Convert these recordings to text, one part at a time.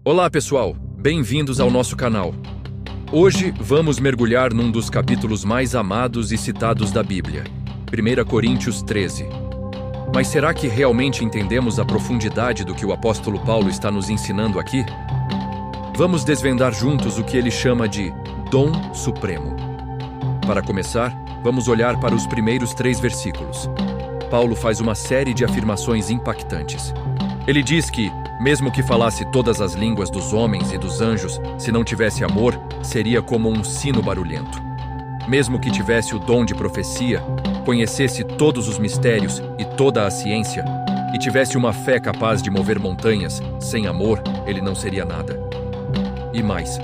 Olá pessoal, bem-vindos ao nosso canal. Hoje vamos mergulhar num dos capítulos mais amados e citados da Bíblia, 1 Coríntios 13. Mas será que realmente entendemos a profundidade do que o apóstolo Paulo está nos ensinando aqui? Vamos desvendar juntos o que ele chama de dom supremo. Para começar, vamos olhar para os primeiros 3 versículos. Paulo faz uma série de afirmações impactantes. Ele diz que, mesmo que falasse todas as línguas dos homens e dos anjos, se não tivesse amor, seria como um sino barulhento. Mesmo que tivesse o dom de profecia, conhecesse todos os mistérios e toda a ciência, e tivesse uma fé capaz de mover montanhas, sem amor, ele não seria nada. E mais,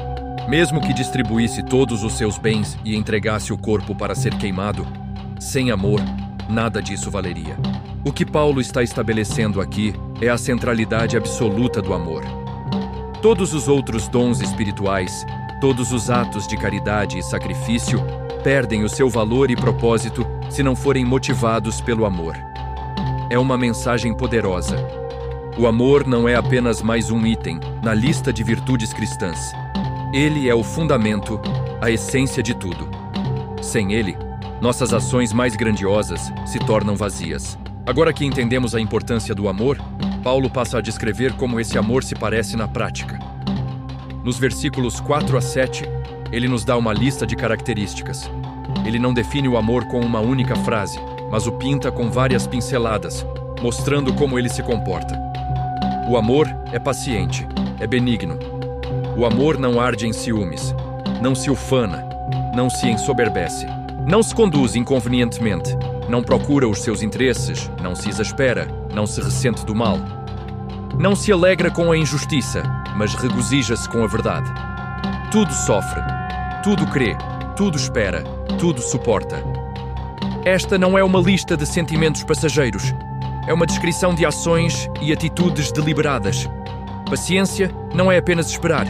mesmo que distribuísse todos os seus bens e entregasse o corpo para ser queimado, sem amor, nada disso valeria. O que Paulo está estabelecendo aqui é a centralidade absoluta do amor. Todos os outros dons espirituais, todos os atos de caridade e sacrifício, perdem o seu valor e propósito se não forem motivados pelo amor. É uma mensagem poderosa. O amor não é apenas mais um item na lista de virtudes cristãs. Ele é o fundamento, a essência de tudo. Sem ele, nossas ações mais grandiosas se tornam vazias. Agora que entendemos a importância do amor, Paulo passa a descrever como esse amor se parece na prática. Nos versículos 4 a 7, ele nos dá uma lista de características. Ele não define o amor com uma única frase, mas o pinta com várias pinceladas, mostrando como ele se comporta. O amor é paciente, é benigno. O amor não arde em ciúmes, não se ufana, não se ensoberbece, não se conduz inconvenientemente, não procura os seus interesses, não se exaspera, não se ressente do mal. Não se alegra com a injustiça, mas regozija-se com a verdade. Tudo sofre, tudo crê, tudo espera, tudo suporta. Esta não é uma lista de sentimentos passageiros. É uma descrição de ações e atitudes deliberadas. Paciência não é apenas esperar.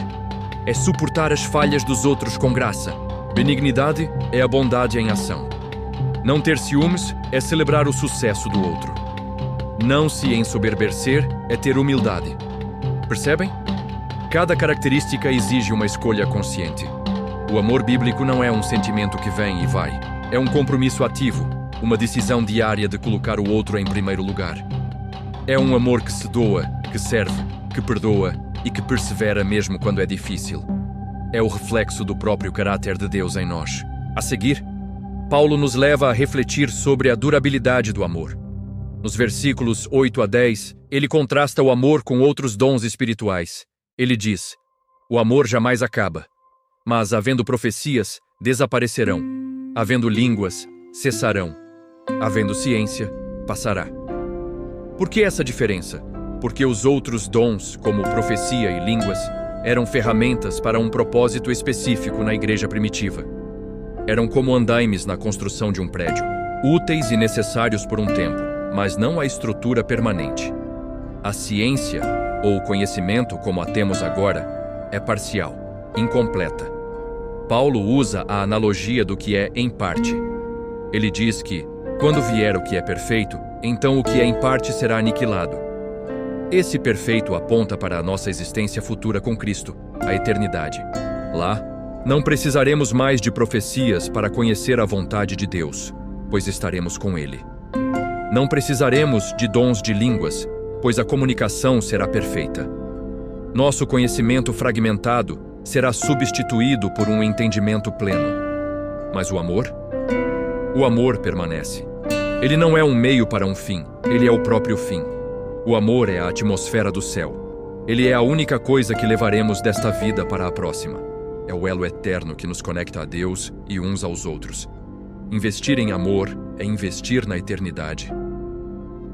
É suportar as falhas dos outros com graça. Benignidade é a bondade em ação. Não ter ciúmes é celebrar o sucesso do outro. Não se ensoberbecer é ter humildade. Percebem? Cada característica exige uma escolha consciente. O amor bíblico não é um sentimento que vem e vai. É um compromisso ativo, uma decisão diária de colocar o outro em primeiro lugar. É um amor que se doa, que serve, que perdoa e que persevera mesmo quando é difícil. É o reflexo do próprio caráter de Deus em nós. A seguir, Paulo nos leva a refletir sobre a durabilidade do amor. Nos versículos 8 a 10, ele contrasta o amor com outros dons espirituais. Ele diz: o amor jamais acaba, mas havendo profecias, desaparecerão. Havendo línguas, cessarão. Havendo ciência, passará. Por que essa diferença? Porque os outros dons, como profecia e línguas, eram ferramentas para um propósito específico na igreja primitiva. Eram como andaimes na construção de um prédio, úteis e necessários por um tempo, mas não a estrutura permanente. A ciência, ou conhecimento como a temos agora, é parcial, incompleta. Paulo usa a analogia do que é em parte. Ele diz que, quando vier o que é perfeito, então o que é em parte será aniquilado. Esse perfeito aponta para a nossa existência futura com Cristo, a eternidade. Lá, não precisaremos mais de profecias para conhecer a vontade de Deus, pois estaremos com Ele. Não precisaremos de dons de línguas, pois a comunicação será perfeita. Nosso conhecimento fragmentado será substituído por um entendimento pleno. Mas o amor? O amor permanece. Ele não é um meio para um fim, ele é o próprio fim. O amor é a atmosfera do céu. Ele é a única coisa que levaremos desta vida para a próxima. É o elo eterno que nos conecta a Deus e uns aos outros. Investir em amor é investir na eternidade.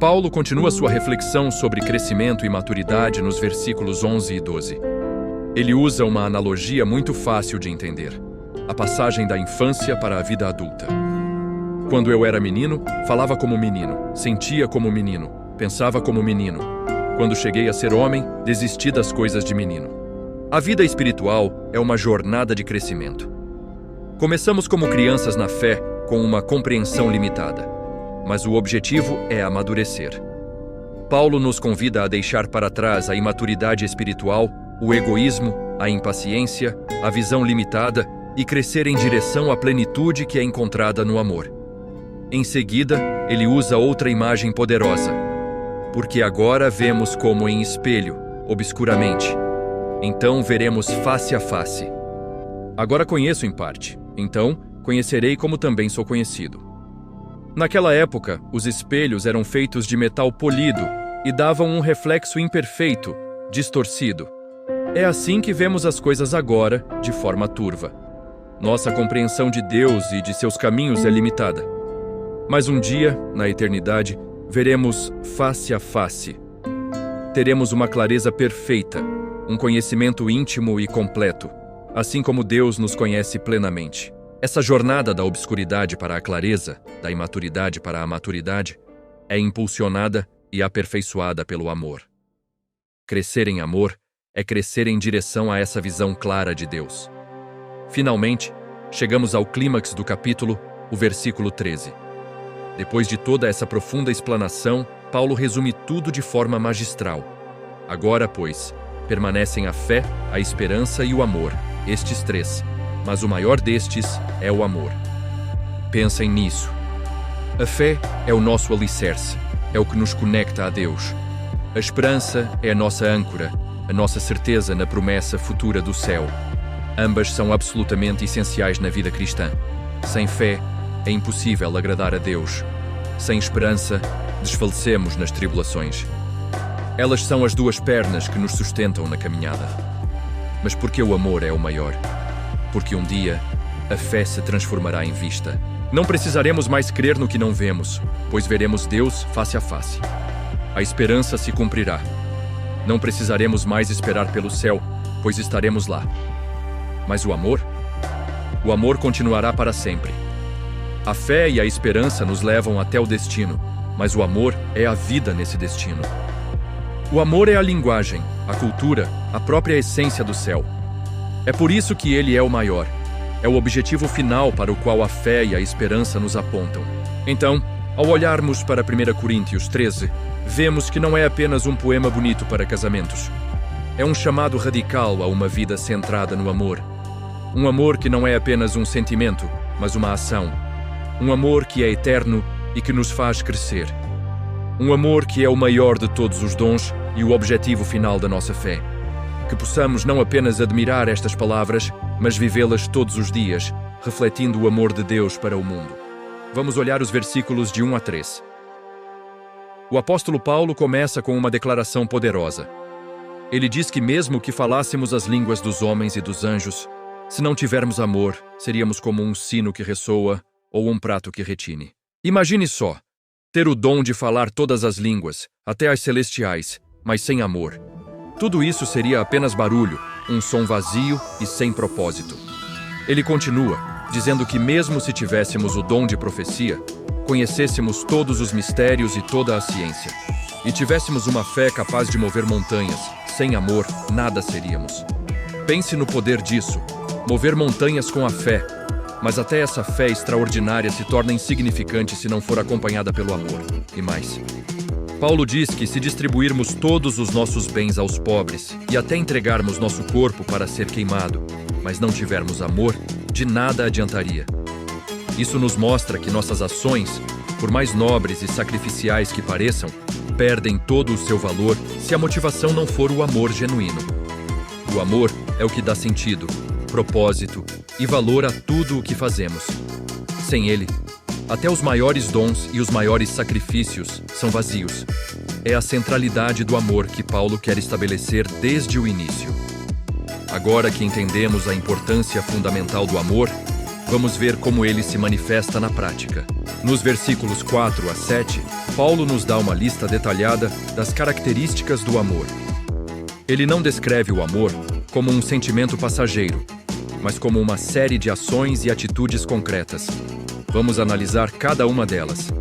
Paulo continua sua reflexão sobre crescimento e maturidade nos versículos 11 e 12. Ele usa uma analogia muito fácil de entender: a passagem da infância para a vida adulta. Quando eu era menino, falava como menino, sentia como menino, pensava como menino. Quando cheguei a ser homem, desisti das coisas de menino. A vida espiritual é uma jornada de crescimento. Começamos como crianças na fé, com uma compreensão limitada. Mas o objetivo é amadurecer. Paulo nos convida a deixar para trás a imaturidade espiritual o egoísmo, a impaciência, a visão limitada e crescer em direção à plenitude que é encontrada no amor. Em seguida, ele usa outra imagem poderosa. Porque agora vemos como em espelho, obscuramente. Então veremos face a face. Agora conheço em parte, então conhecerei como também sou conhecido. Naquela época, os espelhos eram feitos de metal polido e davam um reflexo imperfeito, distorcido. É assim que vemos as coisas agora, de forma turva. Nossa compreensão de Deus e de seus caminhos é limitada. Mas um dia, na eternidade, veremos face a face. Teremos uma clareza perfeita, um conhecimento íntimo e completo, assim como Deus nos conhece plenamente. Essa jornada da obscuridade para a clareza, da imaturidade para a maturidade, é impulsionada e aperfeiçoada pelo amor. Crescer em amor é crescer em direção a essa visão clara de Deus. Finalmente, chegamos ao clímax do capítulo, o versículo 13. Depois de toda essa profunda explanação, Paulo resume tudo de forma magistral. Agora, pois, permanecem a fé, a esperança e o amor, estes três, mas o maior destes é o amor. Pensem nisso. A fé é o nosso alicerce, é o que nos conecta a Deus. A esperança é a nossa âncora, a nossa certeza na promessa futura do céu. Ambas são absolutamente essenciais na vida cristã. Sem fé, é impossível agradar a Deus. Sem esperança, desfalecemos nas tribulações. Elas são as duas pernas que nos sustentam na caminhada. Mas por que o amor é o maior? Porque um dia, a fé se transformará em vista. Não precisaremos mais crer no que não vemos, pois veremos Deus face a face. A esperança se cumprirá. Não precisaremos mais esperar pelo céu, pois estaremos lá. Mas o amor? O amor continuará para sempre. A fé e a esperança nos levam até o destino, mas o amor é a vida nesse destino. O amor é a linguagem, a cultura, a própria essência do céu. É por isso que ele é o maior. É o objetivo final para o qual a fé e a esperança nos apontam. Então, ao olharmos para 1 Coríntios 13, vemos que não é apenas um poema bonito para casamentos. É um chamado radical a uma vida centrada no amor. Um amor que não é apenas um sentimento, mas uma ação. Um amor que é eterno e que nos faz crescer. Um amor que é o maior de todos os dons e o objetivo final da nossa fé. Que possamos não apenas admirar estas palavras, mas vivê-las todos os dias, refletindo o amor de Deus para o mundo. Vamos olhar os versículos de 1 a 3. O apóstolo Paulo começa com uma declaração poderosa. Ele diz que mesmo que falássemos as línguas dos homens e dos anjos, se não tivermos amor, seríamos como um sino que ressoa ou um prato que retine. Imagine só, ter o dom de falar todas as línguas, até as celestiais, mas sem amor. Tudo isso seria apenas barulho, um som vazio e sem propósito. Ele continua, dizendo que mesmo se tivéssemos o dom de profecia, conhecêssemos todos os mistérios e toda a ciência, e tivéssemos uma fé capaz de mover montanhas, sem amor, nada seríamos. Pense no poder disso, mover montanhas com a fé, mas até essa fé extraordinária se torna insignificante se não for acompanhada pelo amor. E mais. Paulo diz que se distribuirmos todos os nossos bens aos pobres e até entregarmos nosso corpo para ser queimado, mas não tivermos amor, de nada adiantaria. Isso nos mostra que nossas ações, por mais nobres e sacrificiais que pareçam, perdem todo o seu valor se a motivação não for o amor genuíno. O amor é o que dá sentido, propósito e valor a tudo o que fazemos. Sem ele, até os maiores dons e os maiores sacrifícios são vazios. É a centralidade do amor que Paulo quer estabelecer desde o início. Agora que entendemos a importância fundamental do amor, vamos ver como ele se manifesta na prática. Nos versículos 4 a 7, Paulo nos dá uma lista detalhada das características do amor. Ele não descreve o amor como um sentimento passageiro, mas como uma série de ações e atitudes concretas. Vamos analisar cada uma delas.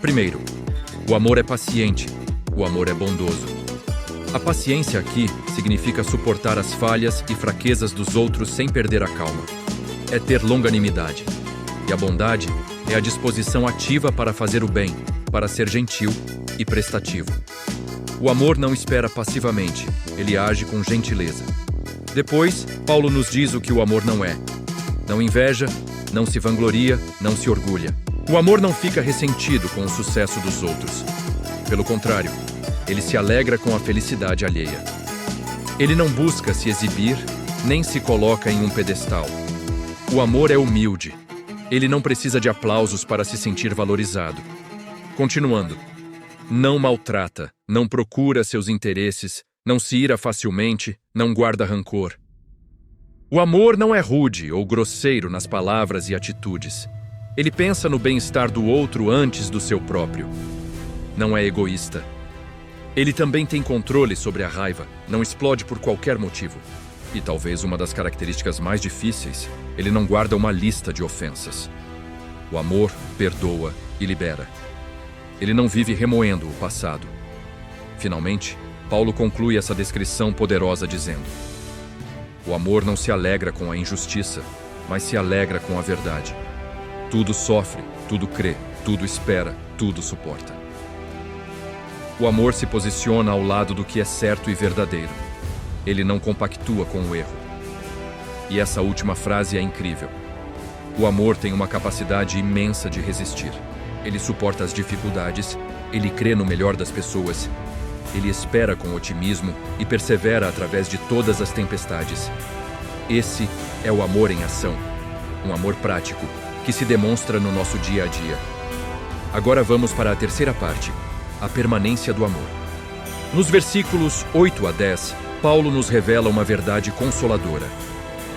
Primeiro, o amor é paciente, o amor é bondoso. A paciência aqui significa suportar as falhas e fraquezas dos outros sem perder a calma. É ter longanimidade. E a bondade é a disposição ativa para fazer o bem, para ser gentil e prestativo. O amor não espera passivamente, ele age com gentileza. Depois, Paulo nos diz o que o amor não é. Não inveja, não se vangloria, não se orgulha. O amor não fica ressentido com o sucesso dos outros. Pelo contrário, ele se alegra com a felicidade alheia. Ele não busca se exibir, nem se coloca em um pedestal. O amor é humilde. Ele não precisa de aplausos para se sentir valorizado. Continuando. Não maltrata, não procura seus interesses, não se ira facilmente, não guarda rancor. O amor não é rude ou grosseiro nas palavras e atitudes. Ele pensa no bem-estar do outro antes do seu próprio. Não é egoísta. Ele também tem controle sobre a raiva, não explode por qualquer motivo. E talvez uma das características mais difíceis, ele não guarda uma lista de ofensas. O amor perdoa e libera. Ele não vive remoendo o passado. Finalmente, Paulo conclui essa descrição poderosa dizendo: o amor não se alegra com a injustiça, mas se alegra com a verdade. Tudo sofre, tudo crê, tudo espera, tudo suporta. O amor se posiciona ao lado do que é certo e verdadeiro. Ele não compactua com o erro. E essa última frase é incrível. O amor tem uma capacidade imensa de resistir. Ele suporta as dificuldades, ele crê no melhor das pessoas, ele espera com otimismo e persevera através de todas as tempestades. Esse é o amor em ação, um amor prático, que se demonstra no nosso dia a dia. Agora vamos para a terceira parte, a permanência do amor. Nos versículos 8 a 10, Paulo nos revela uma verdade consoladora.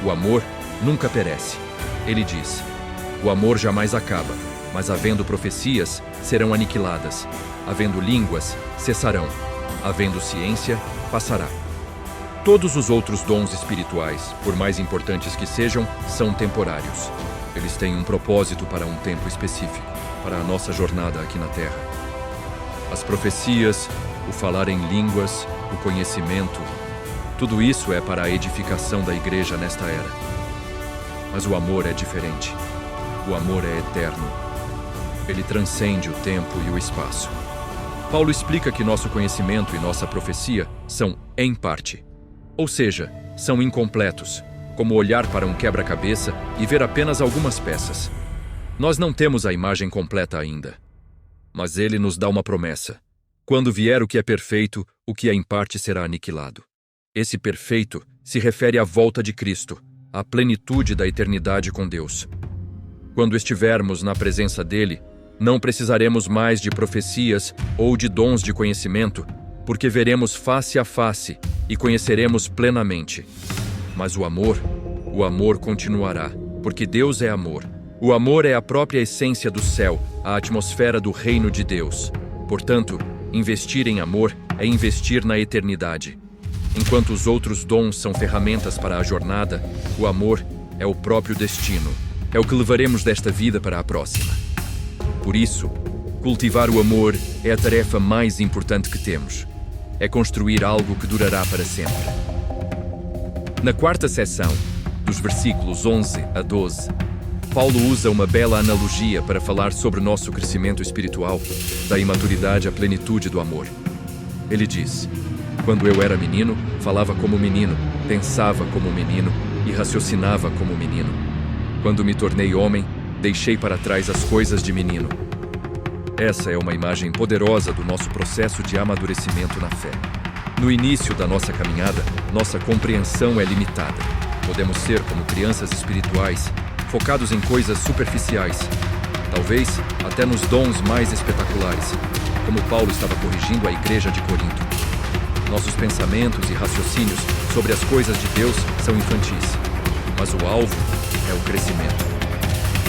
O amor nunca perece. Ele diz: o amor jamais acaba, mas havendo profecias, serão aniquiladas. Havendo línguas, cessarão. Havendo ciência, passará. Todos os outros dons espirituais, por mais importantes que sejam, são temporários. Eles têm um propósito para um tempo específico, para a nossa jornada aqui na Terra. As profecias, o falar em línguas, o conhecimento, tudo isso é para a edificação da igreja nesta era. Mas o amor é diferente. O amor é eterno. Ele transcende o tempo e o espaço. Paulo explica que nosso conhecimento e nossa profecia são em parte. Ou seja, são incompletos, como olhar para um quebra-cabeça e ver apenas algumas peças. Nós não temos a imagem completa ainda. Mas ele nos dá uma promessa. Quando vier o que é perfeito, o que é em parte será aniquilado. Esse perfeito se refere à volta de Cristo, à plenitude da eternidade com Deus. Quando estivermos na presença dele, não precisaremos mais de profecias ou de dons de conhecimento, porque veremos face a face e conheceremos plenamente. Mas o amor continuará, porque Deus é amor. O amor é a própria essência do céu, a atmosfera do reino de Deus. Portanto, investir em amor é investir na eternidade. Enquanto os outros dons são ferramentas para a jornada, o amor é o próprio destino. É o que levaremos desta vida para a próxima. Por isso, cultivar o amor é a tarefa mais importante que temos. É construir algo que durará para sempre. Na quarta seção, dos versículos 11 a 12, Paulo usa uma bela analogia para falar sobre nosso crescimento espiritual, da imaturidade à plenitude do amor. Ele diz: quando eu era menino, falava como menino, pensava como menino e raciocinava como menino. Quando me tornei homem, deixei para trás as coisas de menino. Essa é uma imagem poderosa do nosso processo de amadurecimento na fé. No início da nossa caminhada, nossa compreensão é limitada. Podemos ser como crianças espirituais, focados em coisas superficiais, talvez até nos dons mais espetaculares, como Paulo estava corrigindo a igreja de Corinto. Nossos pensamentos e raciocínios sobre as coisas de Deus são infantis, mas o alvo é o crescimento.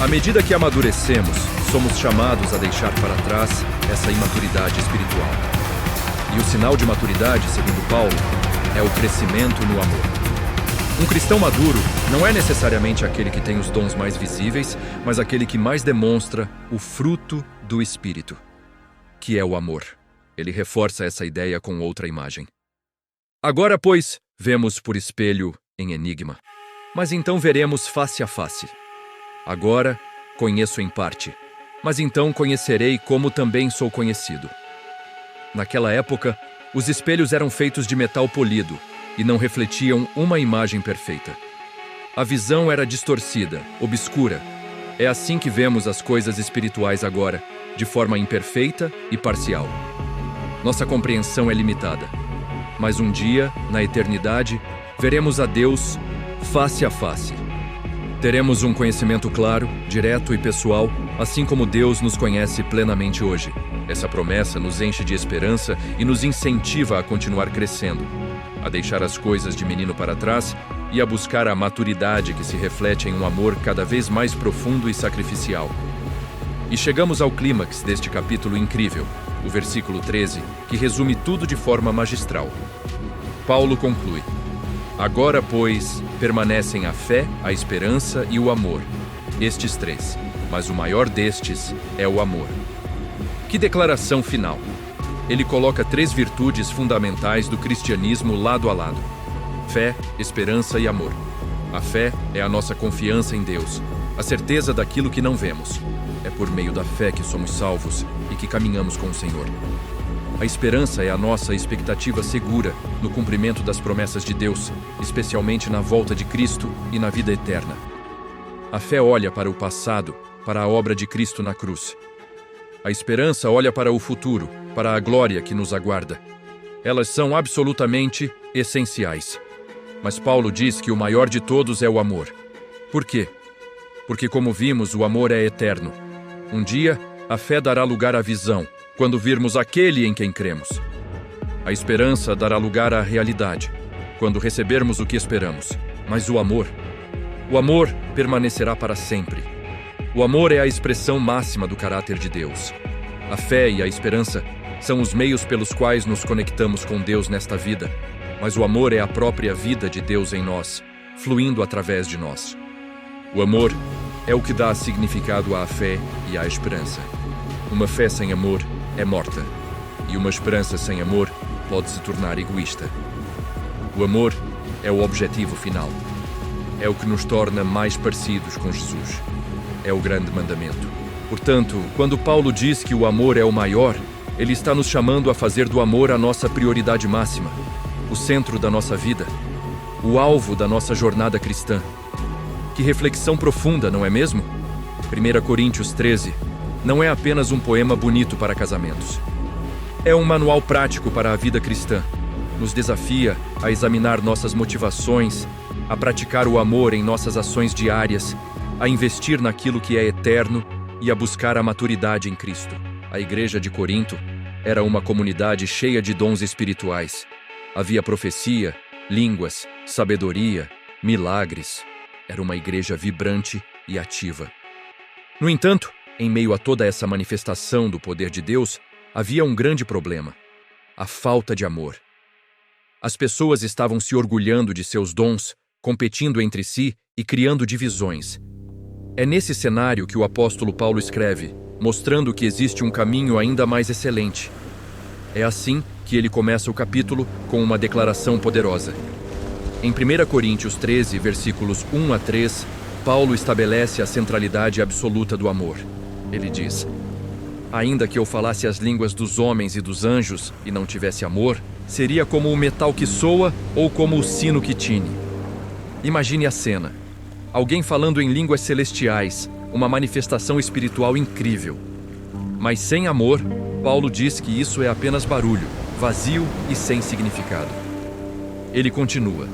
À medida que amadurecemos, somos chamados a deixar para trás essa imaturidade espiritual. E o sinal de maturidade, segundo Paulo, é o crescimento no amor. Um cristão maduro não é necessariamente aquele que tem os dons mais visíveis, mas aquele que mais demonstra o fruto do Espírito, que é o amor. Ele reforça essa ideia com outra imagem. Agora, pois, vemos por espelho em enigma, mas então veremos face a face. Agora, conheço em parte, mas então conhecerei como também sou conhecido. Naquela época, Os espelhos eram feitos de metal polido e não refletiam uma imagem perfeita. A visão era distorcida, obscura. É assim que vemos as coisas espirituais agora, de forma imperfeita e parcial. Nossa compreensão é limitada. Mas um dia, na eternidade, veremos a Deus face a face. Teremos um conhecimento claro, direto e pessoal, assim como Deus nos conhece plenamente hoje. Essa promessa nos enche de esperança e nos incentiva a continuar crescendo, a deixar as coisas de menino para trás e a buscar a maturidade que se reflete em um amor cada vez mais profundo e sacrificial. E chegamos ao clímax deste capítulo incrível, o versículo 13, que resume tudo de forma magistral. Paulo conclui: agora, pois, permanecem a fé, a esperança e o amor, estes três, mas o maior destes é o amor. Que declaração final! Ele coloca três virtudes fundamentais do cristianismo lado a lado: fé, esperança e amor. A fé é a nossa confiança em Deus, a certeza daquilo que não vemos. É por meio da fé que somos salvos e que caminhamos com o Senhor. A esperança é a nossa expectativa segura no cumprimento das promessas de Deus, especialmente na volta de Cristo e na vida eterna. A fé olha para o passado, para a obra de Cristo na cruz. A esperança olha para o futuro, para a glória que nos aguarda. Elas são absolutamente essenciais. Mas Paulo diz que o maior de todos é o amor. Por quê? Porque, como vimos, o amor é eterno. Um dia, a fé dará lugar à visão, quando virmos aquele em quem cremos. A esperança dará lugar à realidade, quando recebermos o que esperamos. Mas o amor permanecerá para sempre. O amor é a expressão máxima do caráter de Deus. A fé e a esperança são os meios pelos quais nos conectamos com Deus nesta vida, mas o amor é a própria vida de Deus em nós, fluindo através de nós. O amor é o que dá significado à fé e à esperança. Uma fé sem amor é morta, e uma esperança sem amor pode se tornar egoísta. O amor é o objetivo final. É o que nos torna mais parecidos com Jesus. É o grande mandamento. Portanto, quando Paulo diz que o amor é o maior, ele está nos chamando a fazer do amor a nossa prioridade máxima, o centro da nossa vida, o alvo da nossa jornada cristã. Que reflexão profunda, não é mesmo? 1 Coríntios 13 não é apenas um poema bonito para casamentos. É um manual prático para a vida cristã. Nos desafia a examinar nossas motivações, a praticar o amor em nossas ações diárias, a investir naquilo que é eterno e a buscar a maturidade em Cristo. A igreja de Corinto era uma comunidade cheia de dons espirituais. Havia profecia, línguas, sabedoria, milagres. Era uma igreja vibrante e ativa. No entanto, em meio a toda essa manifestação do poder de Deus, havia um grande problema: a falta de amor. As pessoas estavam se orgulhando de seus dons, competindo entre si e criando divisões. É nesse cenário que o apóstolo Paulo escreve, mostrando que existe um caminho ainda mais excelente. É assim que ele começa o capítulo com uma declaração poderosa. Em 1 Coríntios 13, versículos 1 a 3, Paulo estabelece a centralidade absoluta do amor. Ele diz: ainda que eu falasse as línguas dos homens e dos anjos e não tivesse amor, seria como o metal que soa ou como o sino que tine. Imagine a cena. Alguém falando em línguas celestiais, uma manifestação espiritual incrível. Mas sem amor, Paulo diz que isso é apenas barulho, vazio e sem significado. Ele continua: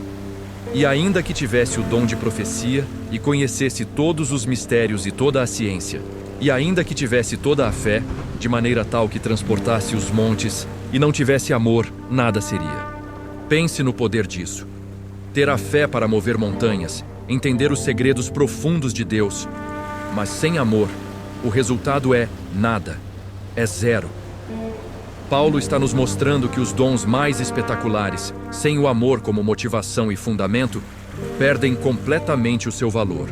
e ainda que tivesse o dom de profecia e conhecesse todos os mistérios e toda a ciência, e ainda que tivesse toda a fé, de maneira tal que transportasse os montes, e não tivesse amor, nada seria. Pense no poder disso. Ter a fé para mover montanhas, entender os segredos profundos de Deus, mas sem amor, o resultado é nada, é zero. Paulo está nos mostrando que os dons mais espetaculares, sem o amor como motivação e fundamento, perdem completamente o seu valor.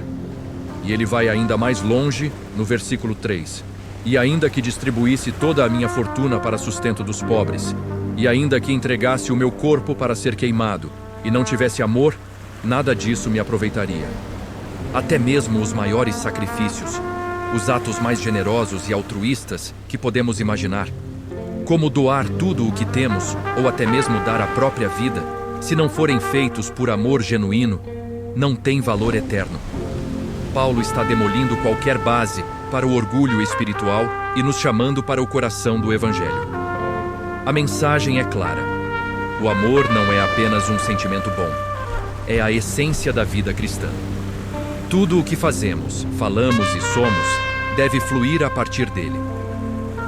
E ele vai ainda mais longe no versículo 3. E ainda que distribuísse toda a minha fortuna para sustento dos pobres, e ainda que entregasse o meu corpo para ser queimado, e não tivesse amor, nada disso me aproveitaria. Até mesmo os maiores sacrifícios, os atos mais generosos e altruístas que podemos imaginar, como doar tudo o que temos, ou até mesmo dar a própria vida, se não forem feitos por amor genuíno, não têm valor eterno. Paulo está demolindo qualquer base para o orgulho espiritual e nos chamando para o coração do Evangelho. A mensagem é clara. O amor não é apenas um sentimento bom, é a essência da vida cristã. Tudo o que fazemos, falamos e somos deve fluir a partir dele.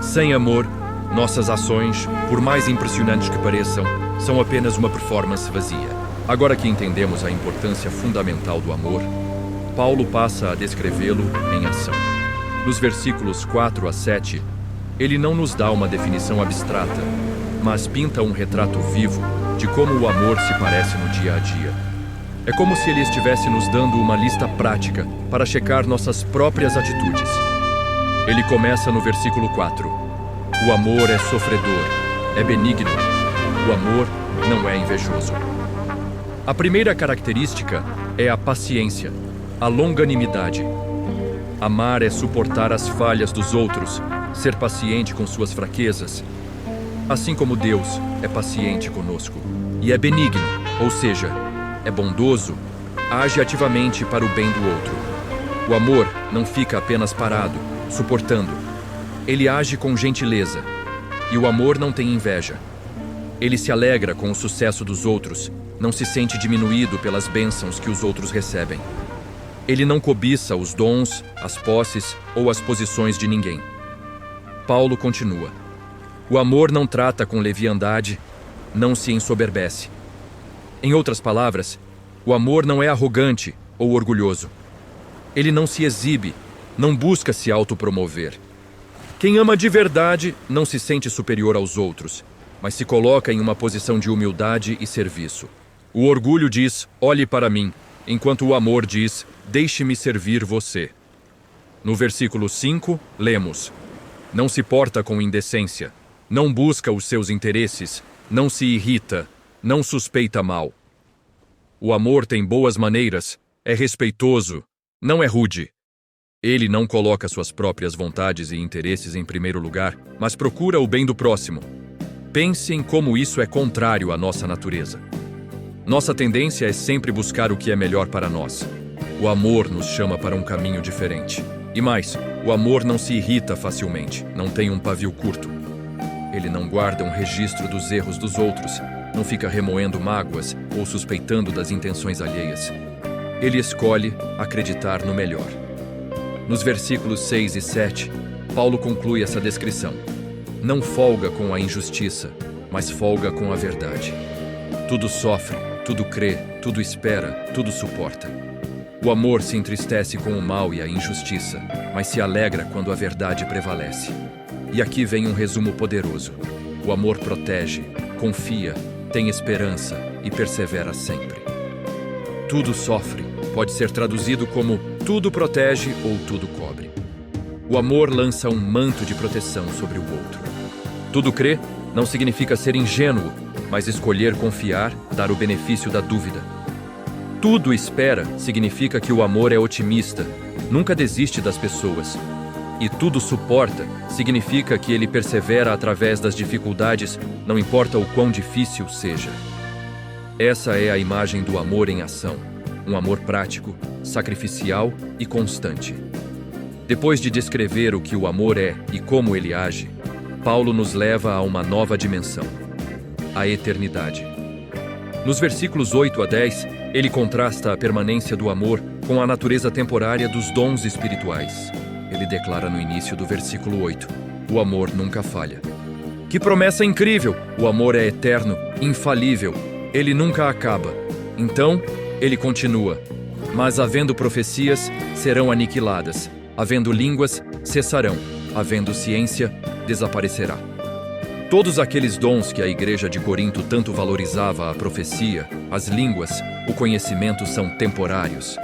Sem amor, nossas ações, por mais impressionantes que pareçam, são apenas uma performance vazia. Agora que entendemos a importância fundamental do amor, Paulo passa a descrevê-lo em ação. Nos versículos 4 a 7, ele não nos dá uma definição abstrata, mas pinta um retrato vivo de como o amor se parece no dia a dia. É como se ele estivesse nos dando uma lista prática para checar nossas próprias atitudes. Ele começa no versículo 4. O amor é sofredor, é benigno. O amor não é invejoso. A primeira característica é a paciência, a longanimidade. Amar é suportar as falhas dos outros, ser paciente com suas fraquezas. Assim como Deus é paciente conosco e é benigno, ou seja, é bondoso, age ativamente para o bem do outro. O amor não fica apenas parado, suportando. Ele age com gentileza. E o amor não tem inveja. Ele se alegra com o sucesso dos outros, não se sente diminuído pelas bênçãos que os outros recebem. Ele não cobiça os dons, as posses ou as posições de ninguém. Paulo continua. O amor não trata com leviandade, não se ensoberbece. Em outras palavras, o amor não é arrogante ou orgulhoso. Ele não se exibe, não busca se autopromover. Quem ama de verdade não se sente superior aos outros, mas se coloca em uma posição de humildade e serviço. O orgulho diz, olhe para mim, enquanto o amor diz, deixe-me servir você. No versículo 5, lemos, não se porta com indecência, não busca os seus interesses, não se irrita, não suspeita mal. O amor tem boas maneiras, é respeitoso, não é rude. Ele não coloca suas próprias vontades e interesses em primeiro lugar, mas procura o bem do próximo. Pense em como isso é contrário à nossa natureza. Nossa tendência é sempre buscar o que é melhor para nós. O amor nos chama para um caminho diferente. E mais, o amor não se irrita facilmente, não tem um pavio curto. Ele não guarda um registro dos erros dos outros, não fica remoendo mágoas ou suspeitando das intenções alheias. Ele escolhe acreditar no melhor. Nos versículos 6 e 7, Paulo conclui essa descrição. Não folga com a injustiça, mas folga com a verdade. Tudo sofre, tudo crê, tudo espera, tudo suporta. O amor se entristece com o mal e a injustiça, mas se alegra quando a verdade prevalece. E aqui vem um resumo poderoso. O amor protege, confia, tem esperança e persevera sempre. Tudo sofre pode ser traduzido como tudo protege ou tudo cobre. O amor lança um manto de proteção sobre o outro. Tudo crê não significa ser ingênuo, mas escolher confiar, dar o benefício da dúvida. Tudo espera significa que o amor é otimista, nunca desiste das pessoas. E tudo suporta significa que ele persevera através das dificuldades, não importa o quão difícil seja. Essa é a imagem do amor em ação, um amor prático, sacrificial e constante. Depois de descrever o que o amor é e como ele age, Paulo nos leva a uma nova dimensão, a eternidade. Nos versículos 8 a 10, ele contrasta a permanência do amor com a natureza temporária dos dons espirituais. Ele declara no início do versículo 8, o amor nunca falha. Que promessa incrível! O amor é eterno, infalível, ele nunca acaba. Então, ele continua, mas havendo profecias, serão aniquiladas, havendo línguas, cessarão, havendo ciência, desaparecerá. Todos aqueles dons que a igreja de Corinto tanto valorizava, a profecia, as línguas, o conhecimento, são temporários.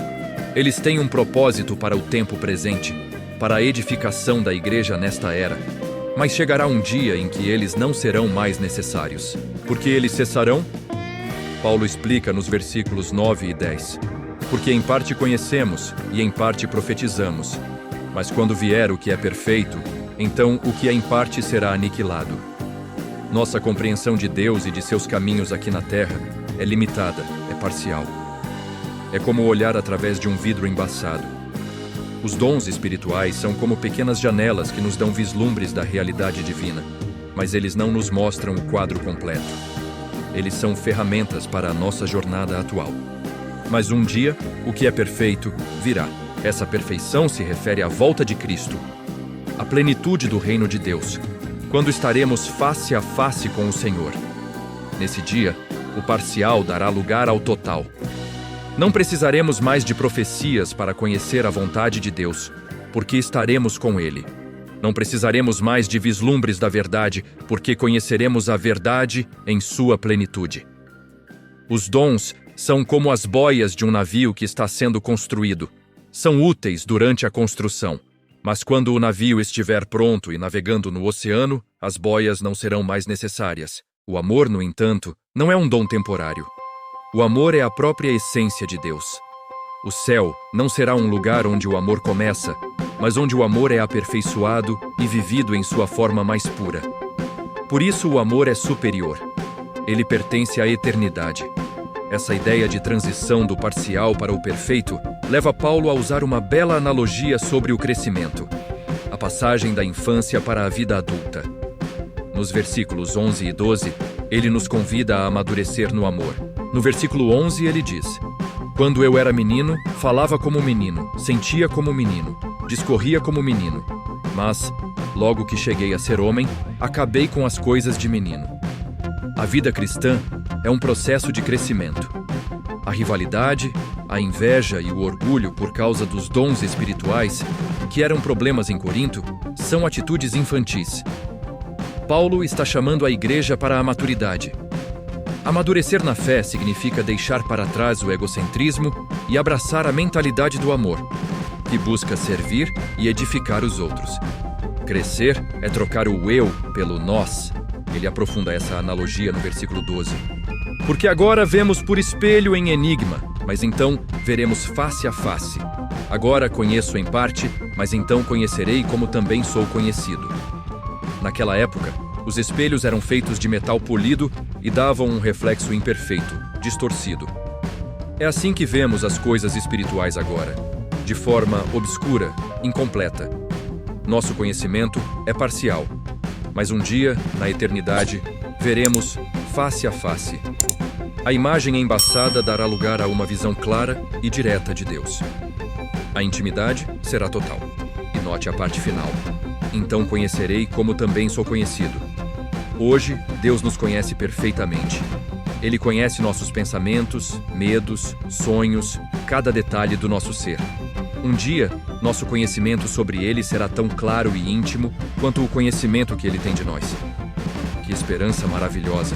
Eles têm um propósito para o tempo presente, para a edificação da igreja nesta era. Mas chegará um dia em que eles não serão mais necessários. Por que eles cessarão? Paulo explica nos versículos 9 e 10. Porque em parte conhecemos e em parte profetizamos. Mas quando vier o que é perfeito, então o que é em parte será aniquilado. Nossa compreensão de Deus e de seus caminhos aqui na Terra é limitada, é parcial. É como olhar através de um vidro embaçado. Os dons espirituais são como pequenas janelas que nos dão vislumbres da realidade divina, mas eles não nos mostram o quadro completo. Eles são ferramentas para a nossa jornada atual. Mas um dia, o que é perfeito virá. Essa perfeição se refere à volta de Cristo, à plenitude do reino de Deus, quando estaremos face a face com o Senhor. Nesse dia, o parcial dará lugar ao total. Não precisaremos mais de profecias para conhecer a vontade de Deus, porque estaremos com Ele. Não precisaremos mais de vislumbres da verdade, porque conheceremos a verdade em sua plenitude. Os dons são como as boias de um navio que está sendo construído. São úteis durante a construção, mas quando o navio estiver pronto e navegando no oceano, as boias não serão mais necessárias. O amor, no entanto, não é um dom temporário. O amor é a própria essência de Deus. O céu não será um lugar onde o amor começa, mas onde o amor é aperfeiçoado e vivido em sua forma mais pura. Por isso o amor é superior. Ele pertence à eternidade. Essa ideia de transição do parcial para o perfeito leva Paulo a usar uma bela analogia sobre o crescimento, a passagem da infância para a vida adulta. Nos versículos 11 e 12, ele nos convida a amadurecer no amor. No versículo 11 ele diz: "Quando eu era menino, falava como menino, sentia como menino, discorria como menino. Mas, logo que cheguei a ser homem, acabei com as coisas de menino." A vida cristã é um processo de crescimento. A rivalidade, a inveja e o orgulho por causa dos dons espirituais, que eram problemas em Corinto, são atitudes infantis. Paulo está chamando a igreja para a maturidade. Amadurecer na fé significa deixar para trás o egocentrismo e abraçar a mentalidade do amor, que busca servir e edificar os outros. Crescer é trocar o eu pelo nós. Ele aprofunda essa analogia no versículo 12. "Porque agora vemos por espelho em enigma, mas então veremos face a face. Agora conheço em parte, mas então conhecerei como também sou conhecido." Naquela época, os espelhos eram feitos de metal polido e davam um reflexo imperfeito, distorcido. É assim que vemos as coisas espirituais agora, de forma obscura, incompleta. Nosso conhecimento é parcial, mas um dia, na eternidade, veremos face a face. A imagem embaçada dará lugar a uma visão clara e direta de Deus. A intimidade será total. E note a parte final: "Então conhecerei como também sou conhecido." Hoje, Deus nos conhece perfeitamente. Ele conhece nossos pensamentos, medos, sonhos, cada detalhe do nosso ser. Um dia, nosso conhecimento sobre Ele será tão claro e íntimo quanto o conhecimento que Ele tem de nós. Que esperança maravilhosa!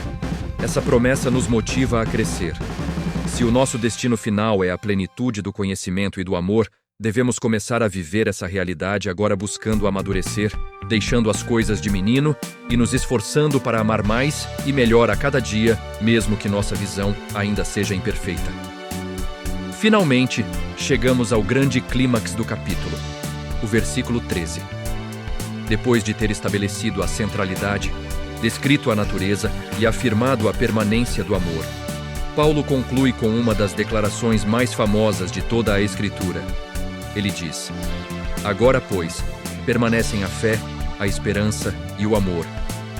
Essa promessa nos motiva a crescer. Se o nosso destino final é a plenitude do conhecimento e do amor, devemos começar a viver essa realidade agora, buscando amadurecer, deixando as coisas de menino e nos esforçando para amar mais e melhor a cada dia, mesmo que nossa visão ainda seja imperfeita. Finalmente, chegamos ao grande clímax do capítulo, o versículo 13. Depois de ter estabelecido a centralidade, descrito a natureza e afirmado a permanência do amor, Paulo conclui com uma das declarações mais famosas de toda a Escritura. Ele diz: "Agora, pois, permanecem a fé, a esperança e o amor,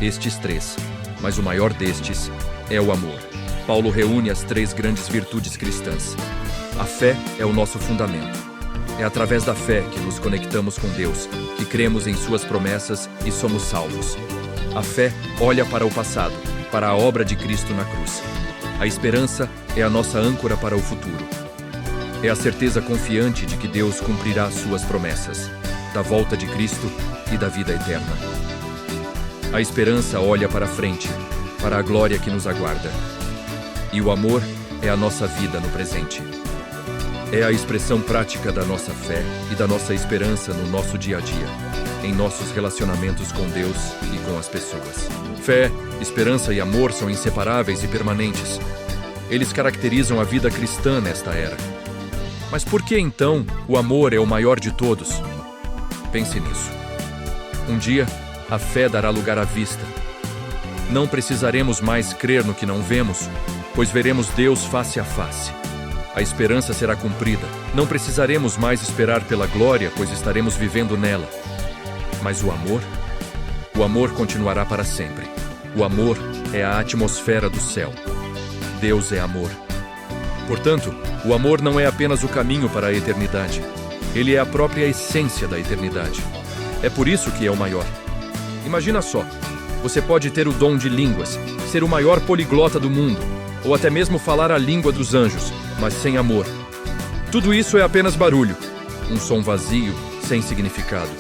estes três, mas o maior destes é o amor." Paulo reúne as três grandes virtudes cristãs. A fé é o nosso fundamento. É através da fé que nos conectamos com Deus, que cremos em suas promessas e somos salvos. A fé olha para o passado, para a obra de Cristo na cruz. A esperança é a nossa âncora para o futuro. É a certeza confiante de que Deus cumprirá suas promessas, da volta de Cristo e da vida eterna. A esperança olha para frente, para a glória que nos aguarda. E o amor é a nossa vida no presente. É a expressão prática da nossa fé e da nossa esperança no nosso dia a dia, em nossos relacionamentos com Deus e com as pessoas. Fé, esperança e amor são inseparáveis e permanentes. Eles caracterizam a vida cristã nesta era. Mas por que então o amor é o maior de todos? Pense nisso. Um dia, a fé dará lugar à vista. Não precisaremos mais crer no que não vemos, pois veremos Deus face a face. A esperança será cumprida. Não precisaremos mais esperar pela glória, pois estaremos vivendo nela. Mas o amor? O amor continuará para sempre. O amor é a atmosfera do céu. Deus é amor. Portanto, o amor não é apenas o caminho para a eternidade. Ele é a própria essência da eternidade. É por isso que é o maior. Imagina só, você pode ter o dom de línguas, ser o maior poliglota do mundo, ou até mesmo falar a língua dos anjos, mas sem amor. Tudo isso é apenas barulho, um som vazio, sem significado.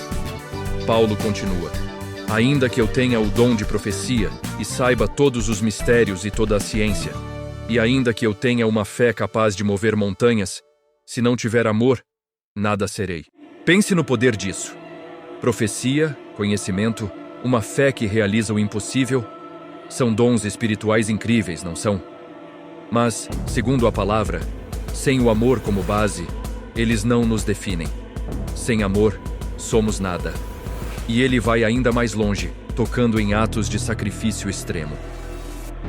Paulo continua: ainda que eu tenha o dom de profecia e saiba todos os mistérios e toda a ciência, e ainda que eu tenha uma fé capaz de mover montanhas, se não tiver amor, nada serei. Pense no poder disso. Profecia, conhecimento, uma fé que realiza o impossível, são dons espirituais incríveis, não são? Mas, segundo a palavra, sem o amor como base, eles não nos definem. Sem amor, somos nada. E ele vai ainda mais longe, tocando em atos de sacrifício extremo.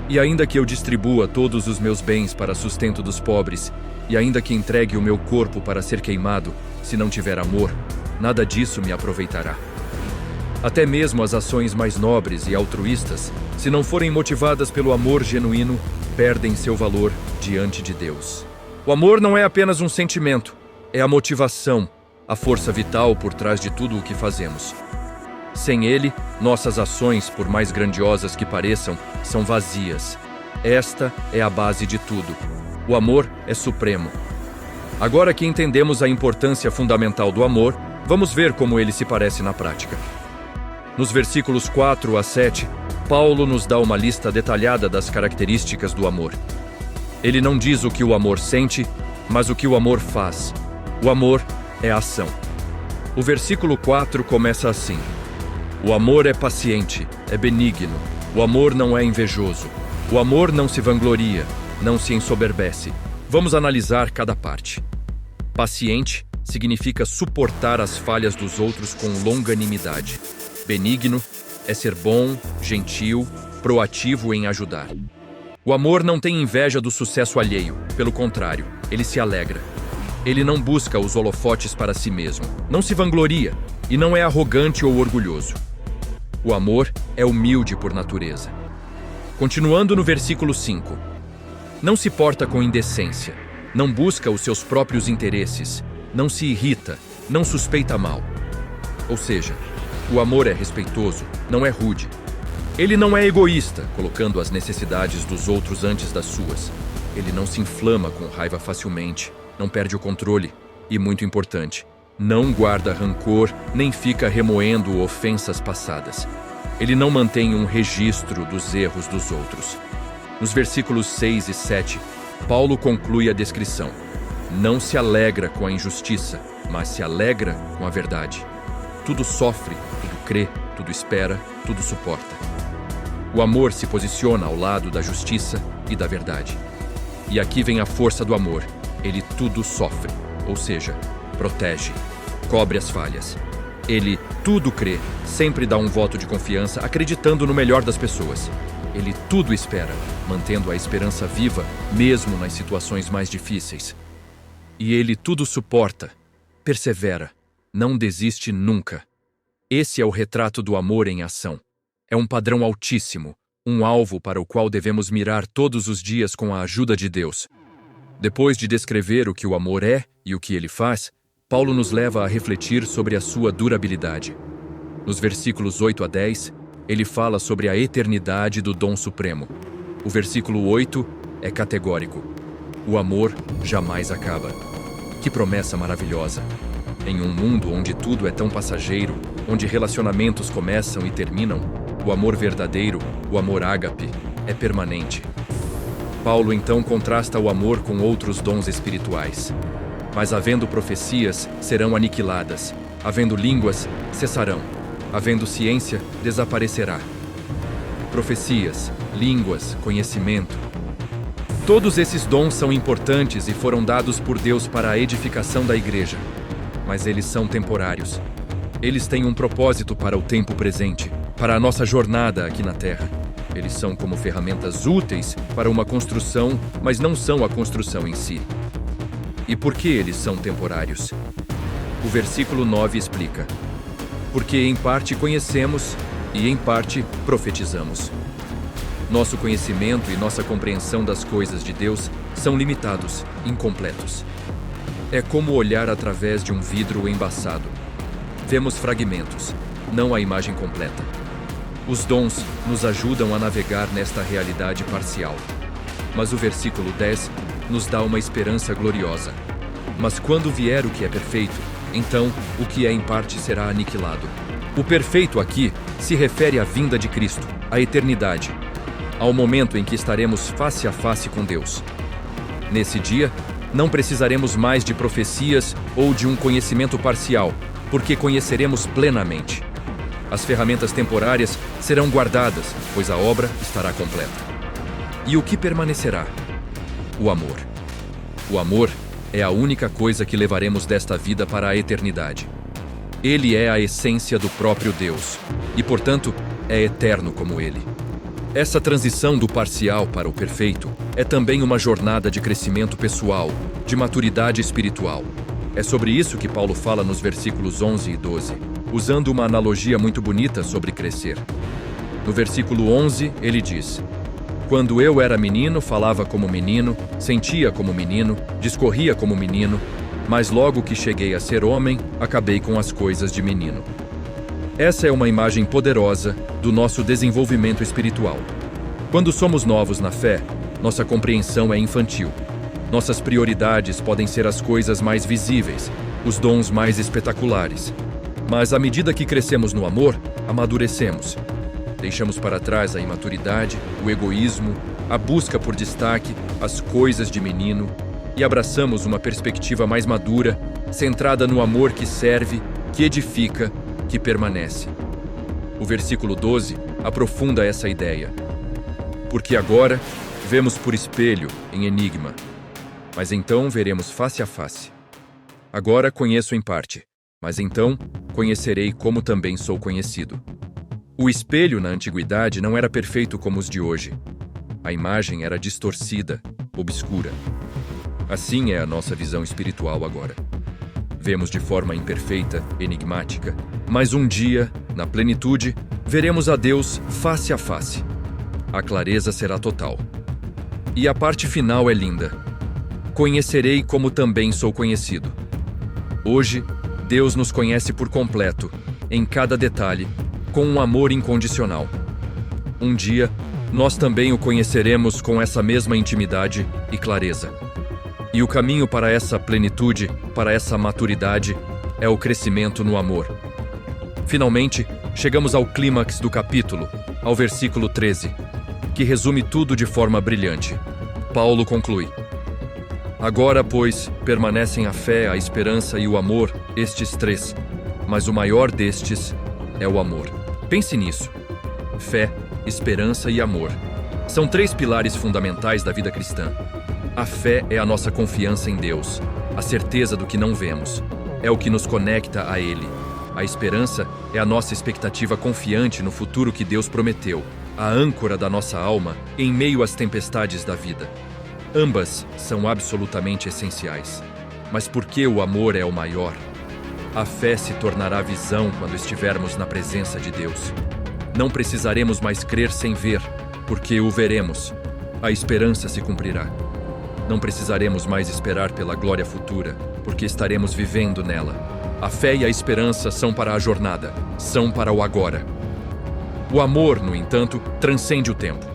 E ainda que eu distribua todos os meus bens para sustento dos pobres, e ainda que entregue o meu corpo para ser queimado, se não tiver amor, nada disso me aproveitará. Até mesmo as ações mais nobres e altruístas, se não forem motivadas pelo amor genuíno, perdem seu valor diante de Deus. O amor não é apenas um sentimento, é a motivação, a força vital por trás de tudo o que fazemos. Sem ele, nossas ações, por mais grandiosas que pareçam, são vazias. Esta é a base de tudo. O amor é supremo. Agora que entendemos a importância fundamental do amor, vamos ver como ele se parece na prática. Nos versículos 4 a 7, Paulo nos dá uma lista detalhada das características do amor. Ele não diz o que o amor sente, mas o que o amor faz. O amor é ação. O versículo 4 começa assim: o amor é paciente, é benigno. O amor não é invejoso. O amor não se vangloria, não se ensoberbece. Vamos analisar cada parte. Paciente significa suportar as falhas dos outros com longanimidade. Benigno é ser bom, gentil, proativo em ajudar. O amor não tem inveja do sucesso alheio, pelo contrário, ele se alegra. Ele não busca os holofotes para si mesmo, não se vangloria e não é arrogante ou orgulhoso. O amor é humilde por natureza. Continuando no versículo 5. Não se porta com indecência, não busca os seus próprios interesses, não se irrita, não suspeita mal. Ou seja, o amor é respeitoso, não é rude. Ele não é egoísta, colocando as necessidades dos outros antes das suas. Ele não se inflama com raiva facilmente, não perde o controle e, muito importante, não guarda rancor nem fica remoendo ofensas passadas. Ele não mantém um registro dos erros dos outros. Nos versículos 6 e 7, Paulo conclui a descrição. Não se alegra com a injustiça, mas se alegra com a verdade. Tudo sofre, tudo crê, tudo espera, tudo suporta. O amor se posiciona ao lado da justiça e da verdade. E aqui vem a força do amor. Ele tudo sofre, ou seja, protege, cobre as falhas. Ele tudo crê, sempre dá um voto de confiança, acreditando no melhor das pessoas. Ele tudo espera, mantendo a esperança viva, mesmo nas situações mais difíceis. E ele tudo suporta, persevera, não desiste nunca. Esse é o retrato do amor em ação. É um padrão altíssimo, um alvo para o qual devemos mirar todos os dias com a ajuda de Deus. Depois de descrever o que o amor é e o que ele faz, Paulo nos leva a refletir sobre a sua durabilidade. Nos versículos 8 a 10, ele fala sobre a eternidade do dom supremo. O versículo 8 é categórico. O amor jamais acaba. Que promessa maravilhosa! Em um mundo onde tudo é tão passageiro, onde relacionamentos começam e terminam, o amor verdadeiro, o amor ágape, é permanente. Paulo então contrasta o amor com outros dons espirituais. Mas havendo profecias, serão aniquiladas. Havendo línguas, cessarão. Havendo ciência, desaparecerá. Profecias, línguas, conhecimento. Todos esses dons são importantes e foram dados por Deus para a edificação da igreja. Mas eles são temporários. Eles têm um propósito para o tempo presente, para a nossa jornada aqui na Terra. Eles são como ferramentas úteis para uma construção, mas não são a construção em si. E por que eles são temporários? O versículo 9 explica: porque em parte conhecemos e em parte profetizamos. Nosso conhecimento e nossa compreensão das coisas de Deus são limitados, incompletos. É como olhar através de um vidro embaçado. Vemos fragmentos, não a imagem completa. Os dons nos ajudam a navegar nesta realidade parcial. Mas o versículo 10 nos dá uma esperança gloriosa. Mas quando vier o que é perfeito, então o que é em parte será aniquilado. O perfeito aqui se refere à vinda de Cristo, à eternidade, ao momento em que estaremos face a face com Deus. Nesse dia, não precisaremos mais de profecias ou de um conhecimento parcial, porque conheceremos plenamente. As ferramentas temporárias serão guardadas, pois a obra estará completa. E o que permanecerá? O amor. O amor é a única coisa que levaremos desta vida para a eternidade. Ele é a essência do próprio Deus e, portanto, é eterno como Ele. Essa transição do parcial para o perfeito é também uma jornada de crescimento pessoal, de maturidade espiritual. É sobre isso que Paulo fala nos versículos 11 e 12, usando uma analogia muito bonita sobre crescer. No versículo 11, ele diz: quando eu era menino, falava como menino, sentia como menino, discorria como menino, mas logo que cheguei a ser homem, acabei com as coisas de menino. Essa é uma imagem poderosa do nosso desenvolvimento espiritual. Quando somos novos na fé, nossa compreensão é infantil. Nossas prioridades podem ser as coisas mais visíveis, os dons mais espetaculares. Mas à medida que crescemos no amor, amadurecemos. Deixamos para trás a imaturidade, o egoísmo, a busca por destaque, as coisas de menino e abraçamos uma perspectiva mais madura, centrada no amor que serve, que edifica, que permanece. O versículo 12 aprofunda essa ideia. Porque agora vemos por espelho, em enigma, mas então veremos face a face. Agora conheço em parte, mas então conhecerei como também sou conhecido. O espelho na antiguidade não era perfeito como os de hoje. A imagem era distorcida, obscura. Assim é a nossa visão espiritual agora. Vemos de forma imperfeita, enigmática, mas um dia, na plenitude, veremos a Deus face a face. A clareza será total. E a parte final é linda. Conhecerei como também sou conhecido. Hoje, Deus nos conhece por completo, em cada detalhe, com um amor incondicional. Um dia, nós também o conheceremos com essa mesma intimidade e clareza. E o caminho para essa plenitude, para essa maturidade, é o crescimento no amor. Finalmente, chegamos ao clímax do capítulo, ao versículo 13, que resume tudo de forma brilhante. Paulo conclui: agora, pois, permanecem a fé, a esperança e o amor, estes três, mas o maior destes é o amor. Pense nisso. Fé, esperança e amor. São três pilares fundamentais da vida cristã. A fé é a nossa confiança em Deus, a certeza do que não vemos. É o que nos conecta a Ele. A esperança é a nossa expectativa confiante no futuro que Deus prometeu, a âncora da nossa alma em meio às tempestades da vida. Ambas são absolutamente essenciais. Mas por que o amor é o maior? A fé se tornará visão quando estivermos na presença de Deus. Não precisaremos mais crer sem ver, porque o veremos. A esperança se cumprirá. Não precisaremos mais esperar pela glória futura, porque estaremos vivendo nela. A fé e a esperança são para a jornada, são para o agora. O amor, no entanto, transcende o tempo.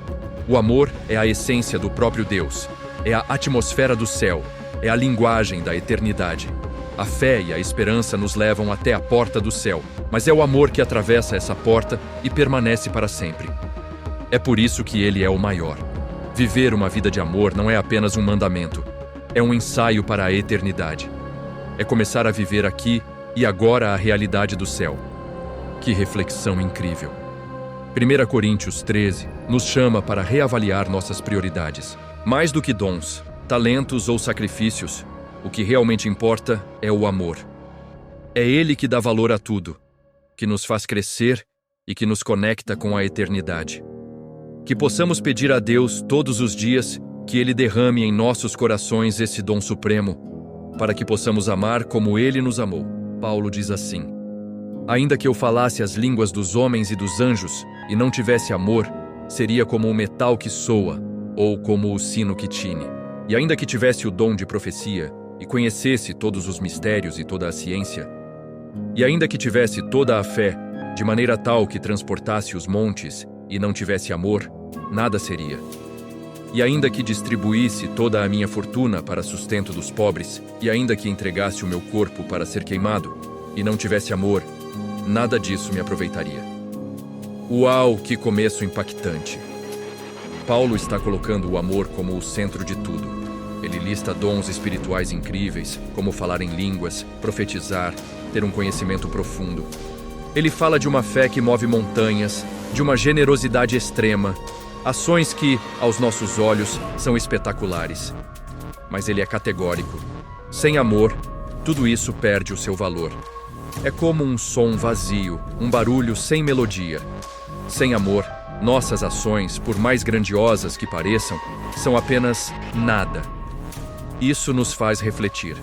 O amor é a essência do próprio Deus, é a atmosfera do céu, é a linguagem da eternidade. A fé e a esperança nos levam até a porta do céu, mas é o amor que atravessa essa porta e permanece para sempre. É por isso que ele é o maior. Viver uma vida de amor não é apenas um mandamento, é um ensaio para a eternidade. É começar a viver aqui e agora a realidade do céu. Que reflexão incrível! 1 Coríntios 13 nos chama para reavaliar nossas prioridades. Mais do que dons, talentos ou sacrifícios, o que realmente importa é o amor. É ele que dá valor a tudo, que nos faz crescer e que nos conecta com a eternidade. Que possamos pedir a Deus todos os dias que Ele derrame em nossos corações esse dom supremo, para que possamos amar como Ele nos amou. Paulo diz assim: ainda que eu falasse as línguas dos homens e dos anjos e não tivesse amor, seria como o metal que soa ou como o sino que tine. E ainda que tivesse o dom de profecia e conhecesse todos os mistérios e toda a ciência, e ainda que tivesse toda a fé, de maneira tal que transportasse os montes e não tivesse amor, nada seria. E ainda que distribuísse toda a minha fortuna para sustento dos pobres, e ainda que entregasse o meu corpo para ser queimado, e não tivesse amor, nada disso me aproveitaria. Uau, que começo impactante! Paulo está colocando o amor como o centro de tudo. Ele lista dons espirituais incríveis, como falar em línguas, profetizar, ter um conhecimento profundo. Ele fala de uma fé que move montanhas, de uma generosidade extrema, ações que, aos nossos olhos, são espetaculares. Mas ele é categórico. Sem amor, tudo isso perde o seu valor. É como um som vazio, um barulho sem melodia. Sem amor, nossas ações, por mais grandiosas que pareçam, são apenas nada. Isso nos faz refletir.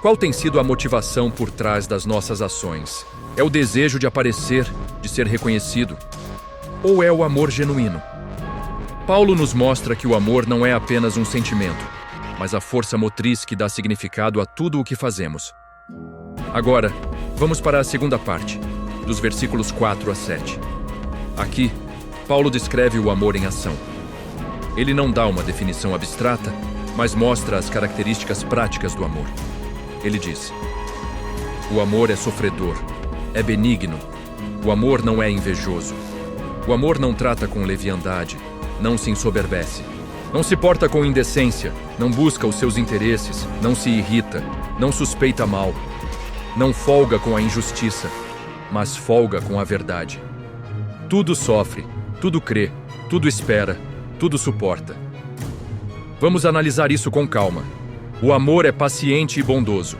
Qual tem sido a motivação por trás das nossas ações? É o desejo de aparecer, de ser reconhecido? Ou é o amor genuíno? Paulo nos mostra que o amor não é apenas um sentimento, mas a força motriz que dá significado a tudo o que fazemos. Agora, vamos para a segunda parte, dos versículos 4 a 7. Aqui, Paulo descreve o amor em ação. Ele não dá uma definição abstrata, mas mostra as características práticas do amor. Ele diz: o amor é sofredor, é benigno. O amor não é invejoso. O amor não trata com leviandade, não se ensoberbece. Não se porta com indecência, não busca os seus interesses, não se irrita, não suspeita mal. Não folga com a injustiça, mas folga com a verdade. Tudo sofre, tudo crê, tudo espera, tudo suporta. Vamos analisar isso com calma. O amor é paciente e bondoso.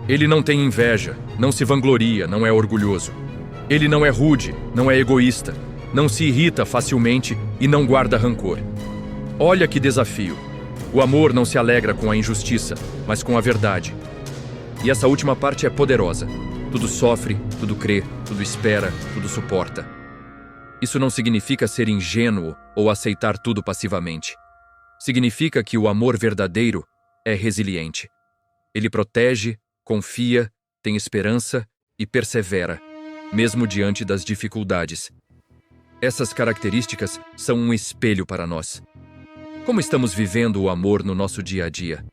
Ele não tem inveja, não se vangloria, não é orgulhoso. Ele não é rude, não é egoísta, não se irrita facilmente e não guarda rancor. Olha que desafio. O amor não se alegra com a injustiça, mas com a verdade. E essa última parte é poderosa. Tudo sofre, tudo crê, tudo espera, tudo suporta. Isso não significa ser ingênuo ou aceitar tudo passivamente. Significa que o amor verdadeiro é resiliente. Ele protege, confia, tem esperança e persevera, mesmo diante das dificuldades. Essas características são um espelho para nós. Como estamos vivendo o amor no nosso dia a dia?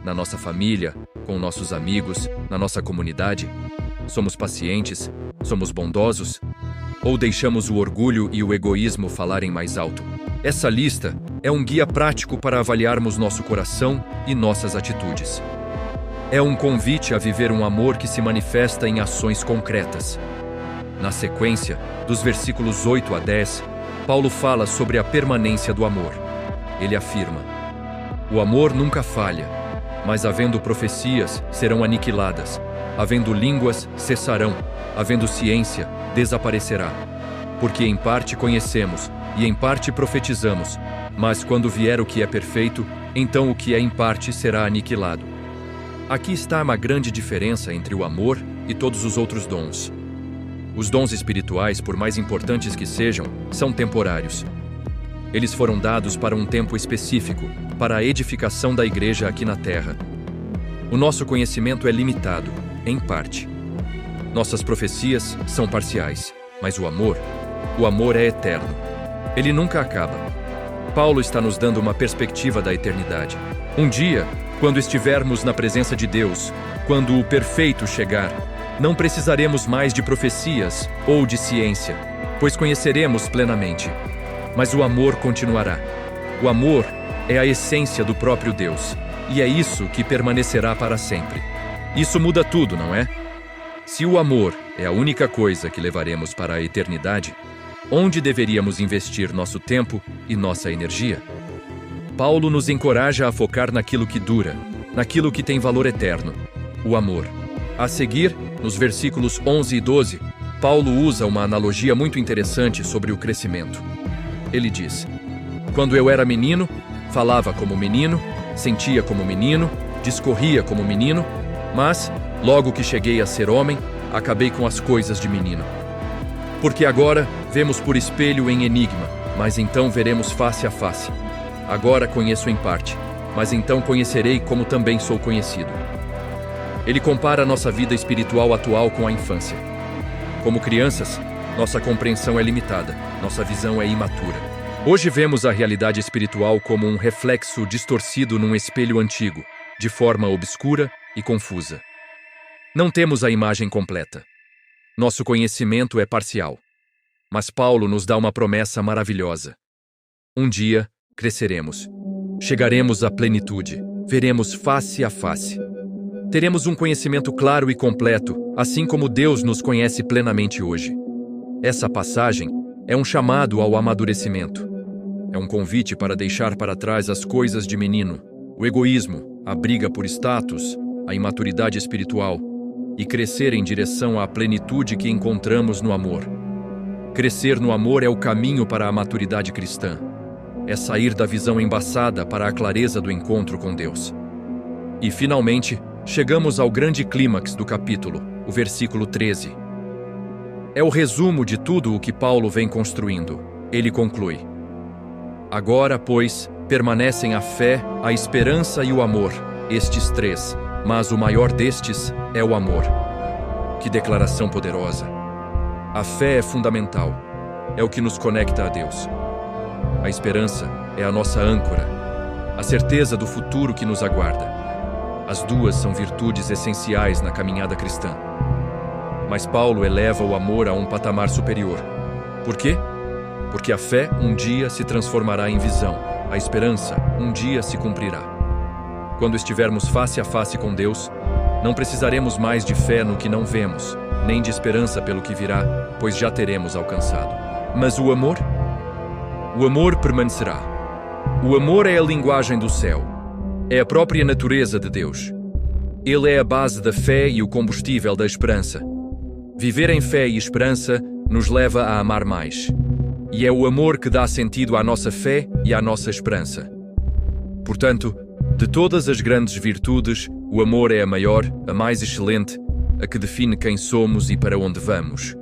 Na nossa família, com nossos amigos, na nossa comunidade? Somos pacientes? Somos bondosos? Ou deixamos o orgulho e o egoísmo falarem mais alto? Essa lista é um guia prático para avaliarmos nosso coração e nossas atitudes. É um convite a viver um amor que se manifesta em ações concretas. Na sequência, dos versículos 8 a 10, Paulo fala sobre a permanência do amor. Ele afirma: o amor nunca falha, mas havendo profecias, serão aniquiladas, havendo línguas, cessarão, havendo ciência, desaparecerá. Porque em parte conhecemos, e em parte profetizamos, mas quando vier o que é perfeito, então o que é em parte será aniquilado. Aqui está uma grande diferença entre o amor e todos os outros dons. Os dons espirituais, por mais importantes que sejam, são temporários. Eles foram dados para um tempo específico, para a edificação da igreja aqui na Terra. O nosso conhecimento é limitado, em parte. Nossas profecias são parciais, mas o amor é eterno. Ele nunca acaba. Paulo está nos dando uma perspectiva da eternidade. Um dia, quando estivermos na presença de Deus, quando o perfeito chegar, não precisaremos mais de profecias ou de ciência, pois conheceremos plenamente. Mas o amor continuará. O amor é a essência do próprio Deus, e é isso que permanecerá para sempre. Isso muda tudo, não é? Se o amor é a única coisa que levaremos para a eternidade, onde deveríamos investir nosso tempo e nossa energia? Paulo nos encoraja a focar naquilo que dura, naquilo que tem valor eterno, o amor. A seguir, nos versículos 11 e 12, Paulo usa uma analogia muito interessante sobre o crescimento. Ele diz: quando eu era menino, falava como menino, sentia como menino, discorria como menino, mas, logo que cheguei a ser homem, acabei com as coisas de menino. Porque agora vemos por espelho em enigma, mas então veremos face a face. Agora conheço em parte, mas então conhecerei como também sou conhecido. Ele compara nossa vida espiritual atual com a infância. Como crianças, nossa compreensão é limitada, nossa visão é imatura. Hoje vemos a realidade espiritual como um reflexo distorcido num espelho antigo, de forma obscura e confusa. Não temos a imagem completa. Nosso conhecimento é parcial. Mas Paulo nos dá uma promessa maravilhosa. Um dia, cresceremos. Chegaremos à plenitude. Veremos face a face. Teremos um conhecimento claro e completo, assim como Deus nos conhece plenamente hoje. Essa passagem é um chamado ao amadurecimento. É um convite para deixar para trás as coisas de menino, o egoísmo, a briga por status, a imaturidade espiritual, e crescer em direção à plenitude que encontramos no amor. Crescer no amor é o caminho para a maturidade cristã. É sair da visão embaçada para a clareza do encontro com Deus. E, finalmente, chegamos ao grande clímax do capítulo, o versículo 13. É o resumo de tudo o que Paulo vem construindo. Ele conclui: agora, pois, permanecem a fé, a esperança e o amor, estes três, mas o maior destes é o amor. Que declaração poderosa! A fé é fundamental, é o que nos conecta a Deus. A esperança é a nossa âncora, a certeza do futuro que nos aguarda. As duas são virtudes essenciais na caminhada cristã. Mas Paulo eleva o amor a um patamar superior. Por quê? Porque a fé um dia se transformará em visão, a esperança um dia se cumprirá. Quando estivermos face a face com Deus, não precisaremos mais de fé no que não vemos, nem de esperança pelo que virá, pois já teremos alcançado. Mas o amor? O amor permanecerá. O amor é a linguagem do céu. É a própria natureza de Deus. Ele é a base da fé e o combustível da esperança. Viver em fé e esperança nos leva a amar mais. E é o amor que dá sentido à nossa fé e à nossa esperança. Portanto, de todas as grandes virtudes, o amor é a maior, a mais excelente, a que define quem somos e para onde vamos.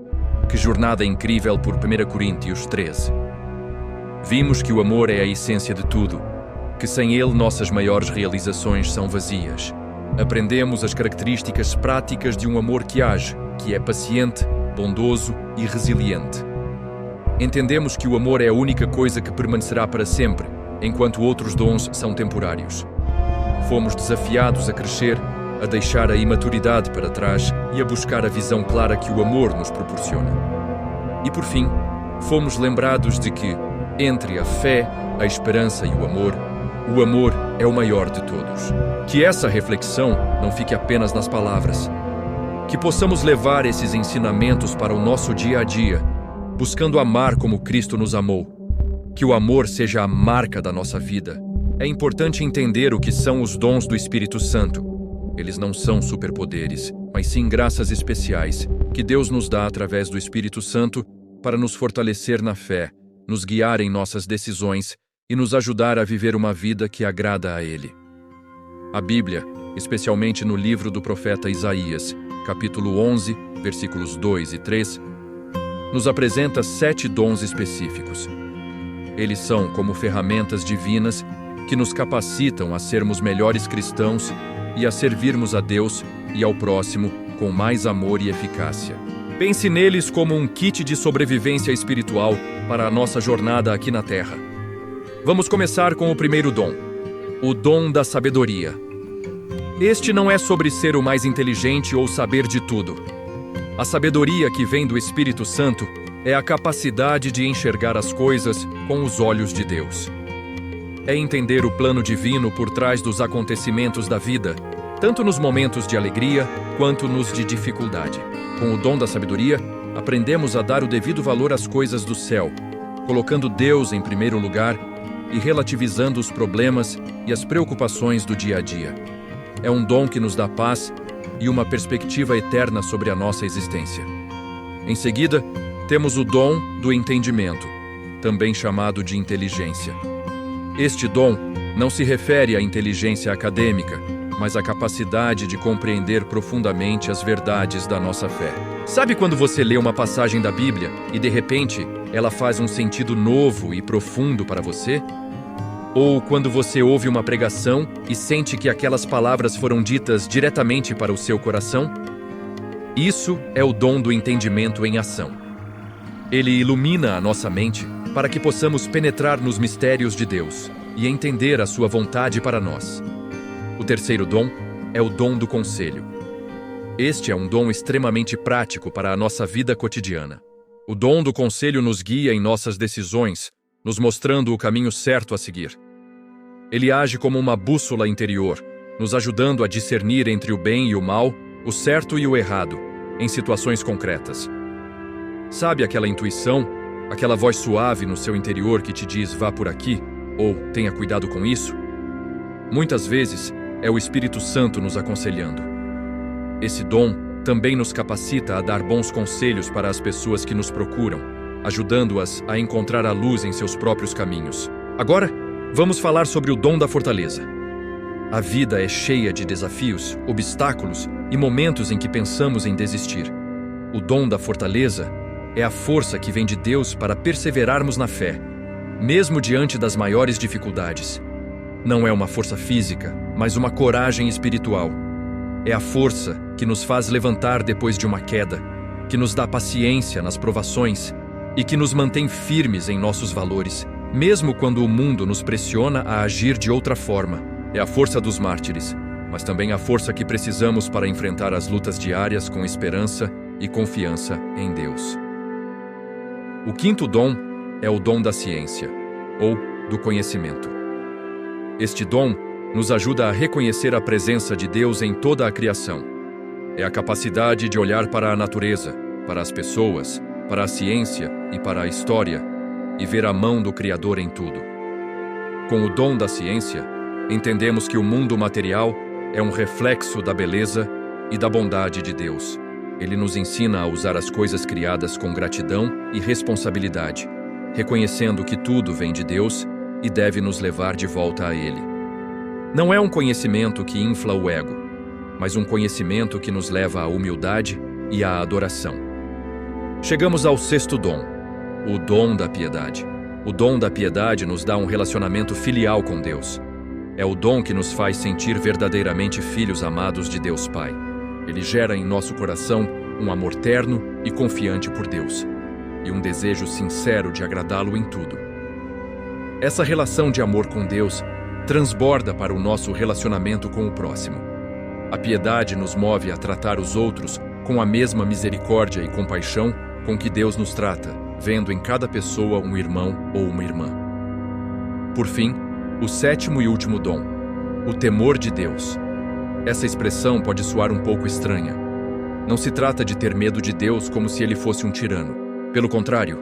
Que jornada incrível por 1 Coríntios 13. Vimos que o amor é a essência de tudo, que sem ele nossas maiores realizações são vazias. Aprendemos as características práticas de um amor que age, que é paciente, bondoso e resiliente. Entendemos que o amor é a única coisa que permanecerá para sempre, enquanto outros dons são temporários. Fomos desafiados a crescer, a deixar a imaturidade para trás e a buscar a visão clara que o amor nos proporciona. E por fim, fomos lembrados de que, entre a fé, a esperança e o amor é o maior de todos. Que essa reflexão não fique apenas nas palavras. Que possamos levar esses ensinamentos para o nosso dia a dia, buscando amar como Cristo nos amou. Que o amor seja a marca da nossa vida. É importante entender o que são os dons do Espírito Santo. Eles não são superpoderes, mas sim graças especiais que Deus nos dá através do Espírito Santo para nos fortalecer na fé, nos guiar em nossas decisões e nos ajudar a viver uma vida que agrada a Ele. A Bíblia, especialmente no livro do profeta Isaías, capítulo 11, versículos 2 e 3, nos apresenta 7 dons específicos. Eles são como ferramentas divinas que nos capacitam a sermos melhores cristãos e a servirmos a Deus e ao próximo com mais amor e eficácia. Pense neles como um kit de sobrevivência espiritual para a nossa jornada aqui na Terra. Vamos começar com o primeiro dom, o dom da sabedoria. Este não é sobre ser o mais inteligente ou saber de tudo. A sabedoria que vem do Espírito Santo é a capacidade de enxergar as coisas com os olhos de Deus. É entender o plano divino por trás dos acontecimentos da vida, tanto nos momentos de alegria quanto nos de dificuldade. Com o dom da sabedoria, aprendemos a dar o devido valor às coisas do céu, colocando Deus em primeiro lugar e relativizando os problemas e as preocupações do dia a dia. É um dom que nos dá paz e uma perspectiva eterna sobre a nossa existência. Em seguida, temos o dom do entendimento, também chamado de inteligência. Este dom não se refere à inteligência acadêmica, mas à capacidade de compreender profundamente as verdades da nossa fé. Sabe quando você lê uma passagem da Bíblia e, de repente, ela faz um sentido novo e profundo para você? Ou quando você ouve uma pregação e sente que aquelas palavras foram ditas diretamente para o seu coração? Isso é o dom do entendimento em ação. Ele ilumina a nossa mente para que possamos penetrar nos mistérios de Deus e entender a sua vontade para nós. O terceiro dom é o dom do conselho. Este é um dom extremamente prático para a nossa vida cotidiana. O dom do conselho nos guia em nossas decisões, nos mostrando o caminho certo a seguir. Ele age como uma bússola interior, nos ajudando a discernir entre o bem e o mal, o certo e o errado, em situações concretas. Sabe aquela intuição, aquela voz suave no seu interior que te diz vá por aqui, ou tenha cuidado com isso? Muitas vezes é o Espírito Santo nos aconselhando. Esse dom também nos capacita a dar bons conselhos para as pessoas que nos procuram, ajudando-as a encontrar a luz em seus próprios caminhos. Agora, vamos falar sobre o dom da fortaleza. A vida é cheia de desafios, obstáculos e momentos em que pensamos em desistir. O dom da fortaleza é a força que vem de Deus para perseverarmos na fé, mesmo diante das maiores dificuldades. Não é uma força física, mas uma coragem espiritual. É a força que nos faz levantar depois de uma queda, que nos dá paciência nas provações e que nos mantém firmes em nossos valores, mesmo quando o mundo nos pressiona a agir de outra forma. É a força dos mártires, mas também a força que precisamos para enfrentar as lutas diárias com esperança e confiança em Deus. O quinto dom é o dom da ciência, ou do conhecimento. Este dom nos ajuda a reconhecer a presença de Deus em toda a criação. É a capacidade de olhar para a natureza, para as pessoas, para a ciência e para a história, e ver a mão do Criador em tudo. Com o dom da ciência, entendemos que o mundo material é um reflexo da beleza e da bondade de Deus. Ele nos ensina a usar as coisas criadas com gratidão e responsabilidade, reconhecendo que tudo vem de Deus e deve nos levar de volta a Ele. Não é um conhecimento que infla o ego, mas um conhecimento que nos leva à humildade e à adoração. Chegamos ao sexto dom, o dom da piedade. O dom da piedade nos dá um relacionamento filial com Deus. É o dom que nos faz sentir verdadeiramente filhos amados de Deus Pai. Ele gera em nosso coração um amor terno e confiante por Deus, e um desejo sincero de agradá-lo em tudo. Essa relação de amor com Deus transborda para o nosso relacionamento com o próximo. A piedade nos move a tratar os outros com a mesma misericórdia e compaixão com que Deus nos trata, vendo em cada pessoa um irmão ou uma irmã. Por fim, o sétimo e último dom, o temor de Deus. Essa expressão pode soar um pouco estranha. Não se trata de ter medo de Deus como se ele fosse um tirano. Pelo contrário,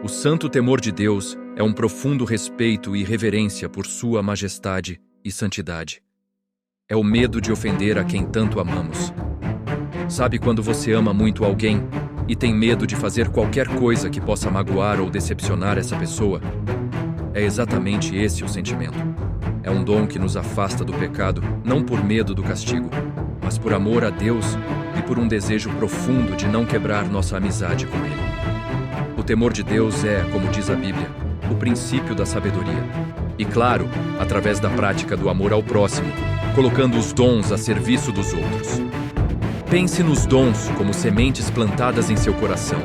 o santo temor de Deus é um profundo respeito e reverência por sua majestade e santidade. É o medo de ofender a quem tanto amamos. Sabe quando você ama muito alguém e tem medo de fazer qualquer coisa que possa magoar ou decepcionar essa pessoa? É exatamente esse o sentimento. É um dom que nos afasta do pecado, não por medo do castigo, mas por amor a Deus e por um desejo profundo de não quebrar nossa amizade com Ele. O temor de Deus é, como diz a Bíblia, o princípio da sabedoria. E claro, através da prática do amor ao próximo, colocando os dons a serviço dos outros. Pense nos dons como sementes plantadas em seu coração.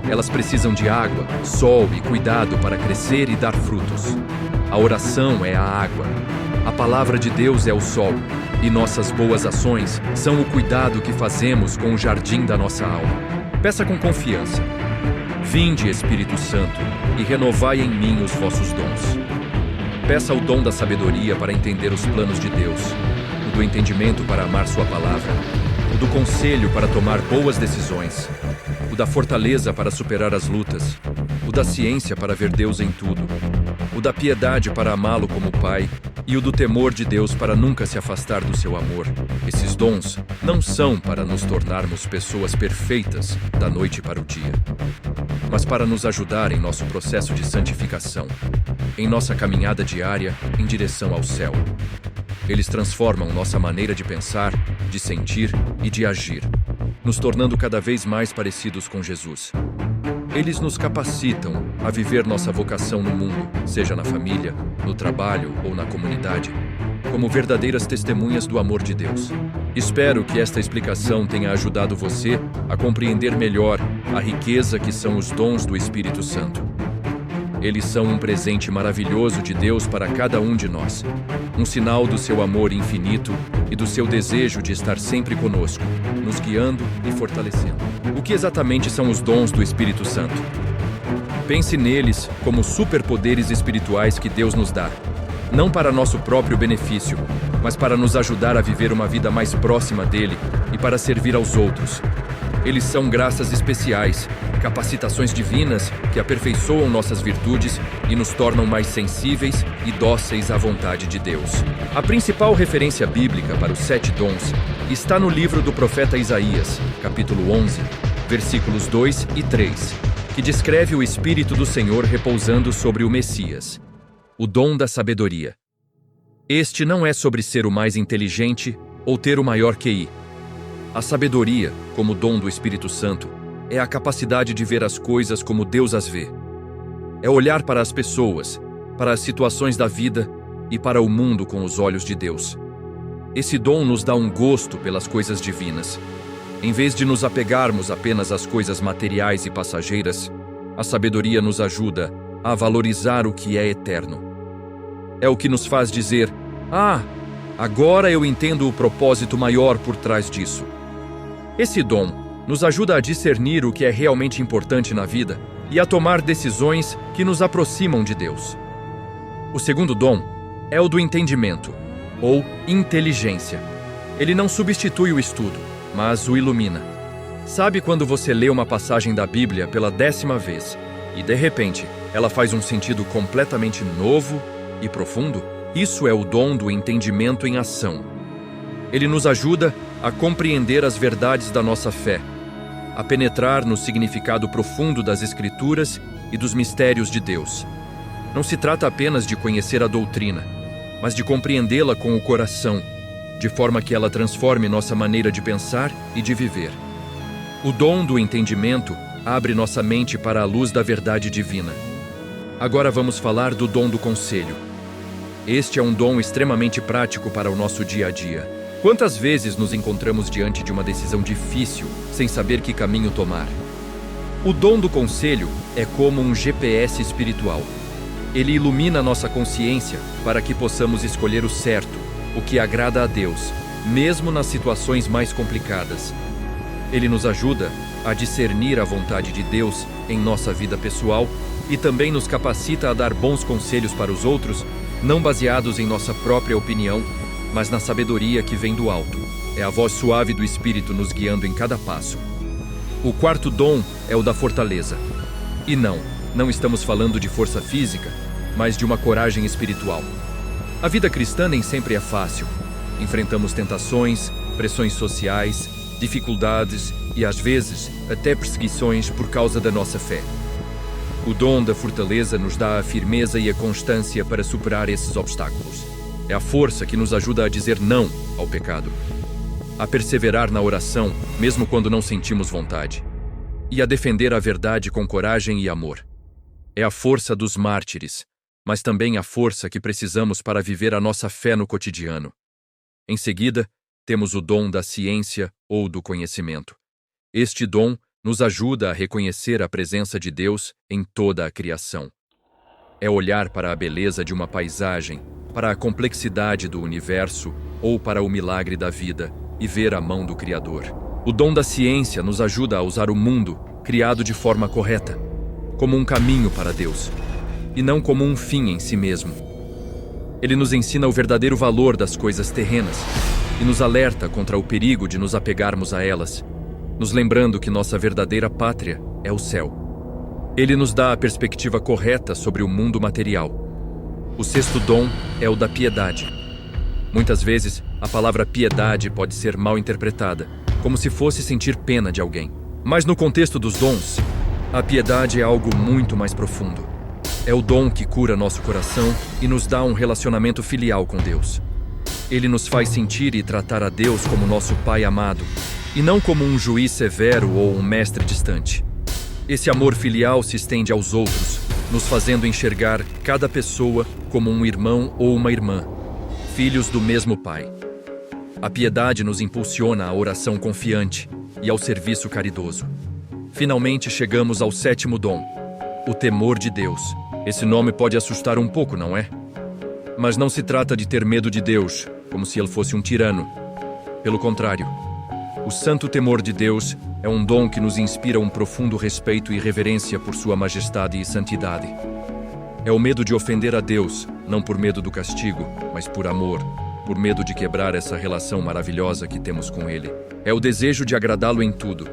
Elas precisam de água, sol e cuidado para crescer e dar frutos. A oração é a água. A palavra de Deus é o sol. E nossas boas ações são o cuidado que fazemos com o jardim da nossa alma. Peça com confiança. Vinde, Espírito Santo, e renovai em mim os vossos dons. Peça o dom da sabedoria para entender os planos de Deus, o do entendimento para amar sua palavra, o do conselho para tomar boas decisões, o da fortaleza para superar as lutas, o da ciência para ver Deus em tudo, o da piedade para amá-lo como Pai e o do temor de Deus para nunca se afastar do seu amor. Esses dons não são para nos tornarmos pessoas perfeitas da noite para o dia, mas para nos ajudar em nosso processo de santificação, em nossa caminhada diária em direção ao céu. Eles transformam nossa maneira de pensar, de sentir e de agir, nos tornando cada vez mais parecidos com Jesus. Eles nos capacitam a viver nossa vocação no mundo, seja na família, no trabalho ou na comunidade, como verdadeiras testemunhas do amor de Deus. Espero que esta explicação tenha ajudado você a compreender melhor a riqueza que são os dons do Espírito Santo. Eles são um presente maravilhoso de Deus para cada um de nós, um sinal do seu amor infinito e do seu desejo de estar sempre conosco, nos guiando e fortalecendo. O que exatamente são os dons do Espírito Santo? Pense neles como superpoderes espirituais que Deus nos dá, não para nosso próprio benefício, mas para nos ajudar a viver uma vida mais próxima dele e para servir aos outros. Eles são graças especiais, capacitações divinas que aperfeiçoam nossas virtudes e nos tornam mais sensíveis e dóceis à vontade de Deus. A principal referência bíblica para os 7 dons está no livro do profeta Isaías, capítulo 11, versículos 2 e 3, que descreve o Espírito do Senhor repousando sobre o Messias, o dom da sabedoria. Este não é sobre ser o mais inteligente ou ter o maior QI. A sabedoria, como dom do Espírito Santo, é a capacidade de ver as coisas como Deus as vê. É olhar para as pessoas, para as situações da vida e para o mundo com os olhos de Deus. Esse dom nos dá um gosto pelas coisas divinas. Em vez de nos apegarmos apenas às coisas materiais e passageiras, a sabedoria nos ajuda a valorizar o que é eterno. É o que nos faz dizer: agora eu entendo o propósito maior por trás disso. Esse dom nos ajuda a discernir o que é realmente importante na vida e a tomar decisões que nos aproximam de Deus. O segundo dom é o do entendimento, ou inteligência. Ele não substitui o estudo, mas o ilumina. Sabe quando você lê uma passagem da Bíblia pela 10ª vez e, de repente, ela faz um sentido completamente novo e profundo? Isso é o dom do entendimento em ação. Ele nos ajuda a compreender as verdades da nossa fé, a penetrar no significado profundo das Escrituras e dos mistérios de Deus. Não se trata apenas de conhecer a doutrina, mas de compreendê-la com o coração, de forma que ela transforme nossa maneira de pensar e de viver. O dom do entendimento abre nossa mente para a luz da verdade divina. Agora vamos falar do dom do conselho. Este é um dom extremamente prático para o nosso dia a dia. Quantas vezes nos encontramos diante de uma decisão difícil, sem saber que caminho tomar? O dom do conselho é como um GPS espiritual. Ele ilumina nossa consciência para que possamos escolher o certo, o que agrada a Deus, mesmo nas situações mais complicadas. Ele nos ajuda a discernir a vontade de Deus em nossa vida pessoal e também nos capacita a dar bons conselhos para os outros, não baseados em nossa própria opinião, mas na sabedoria que vem do alto. É a voz suave do Espírito nos guiando em cada passo. O quarto dom é o da fortaleza. E não estamos falando de força física, mas de uma coragem espiritual. A vida cristã nem sempre é fácil. Enfrentamos tentações, pressões sociais, dificuldades e, às vezes, até perseguições por causa da nossa fé. O dom da fortaleza nos dá a firmeza e a constância para superar esses obstáculos. É a força que nos ajuda a dizer não ao pecado, a perseverar na oração, mesmo quando não sentimos vontade, e a defender a verdade com coragem e amor. É a força dos mártires, mas também a força que precisamos para viver a nossa fé no cotidiano. Em seguida, temos o dom da ciência ou do conhecimento. Este dom nos ajuda a reconhecer a presença de Deus em toda a criação. É olhar para a beleza de uma paisagem, para a complexidade do universo ou para o milagre da vida e ver a mão do Criador. O dom da ciência nos ajuda a usar o mundo, criado de forma correta, como um caminho para Deus, e não como um fim em si mesmo. Ele nos ensina o verdadeiro valor das coisas terrenas e nos alerta contra o perigo de nos apegarmos a elas, nos lembrando que nossa verdadeira pátria é o céu. Ele nos dá a perspectiva correta sobre o mundo material. O sexto dom é o da piedade. Muitas vezes, a palavra piedade pode ser mal interpretada, como se fosse sentir pena de alguém. Mas no contexto dos dons, a piedade é algo muito mais profundo. É o dom que cura nosso coração e nos dá um relacionamento filial com Deus. Ele nos faz sentir e tratar a Deus como nosso Pai amado, e não como um juiz severo ou um mestre distante. Esse amor filial se estende aos outros, nos fazendo enxergar cada pessoa como um irmão ou uma irmã, filhos do mesmo Pai. A piedade nos impulsiona à oração confiante e ao serviço caridoso. Finalmente chegamos ao sétimo dom, o temor de Deus. Esse nome pode assustar um pouco, não é? Mas não se trata de ter medo de Deus, como se ele fosse um tirano. Pelo contrário, o santo temor de Deus é um dom que nos inspira um profundo respeito e reverência por sua majestade e santidade. É o medo de ofender a Deus, não por medo do castigo, mas por amor, por medo de quebrar essa relação maravilhosa que temos com Ele. É o desejo de agradá-lo em tudo.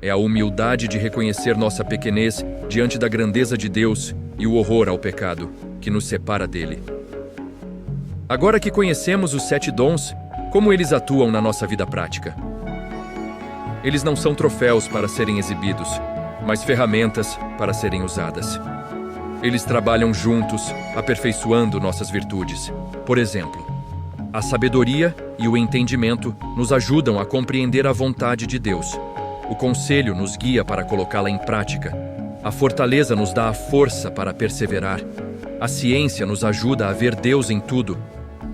É a humildade de reconhecer nossa pequenez diante da grandeza de Deus e o horror ao pecado que nos separa dele. Agora que conhecemos os 7 dons, como eles atuam na nossa vida prática? Eles não são troféus para serem exibidos, mas ferramentas para serem usadas. Eles trabalham juntos, aperfeiçoando nossas virtudes. Por exemplo, a sabedoria e o entendimento nos ajudam a compreender a vontade de Deus. O conselho nos guia para colocá-la em prática. A fortaleza nos dá a força para perseverar. A ciência nos ajuda a ver Deus em tudo.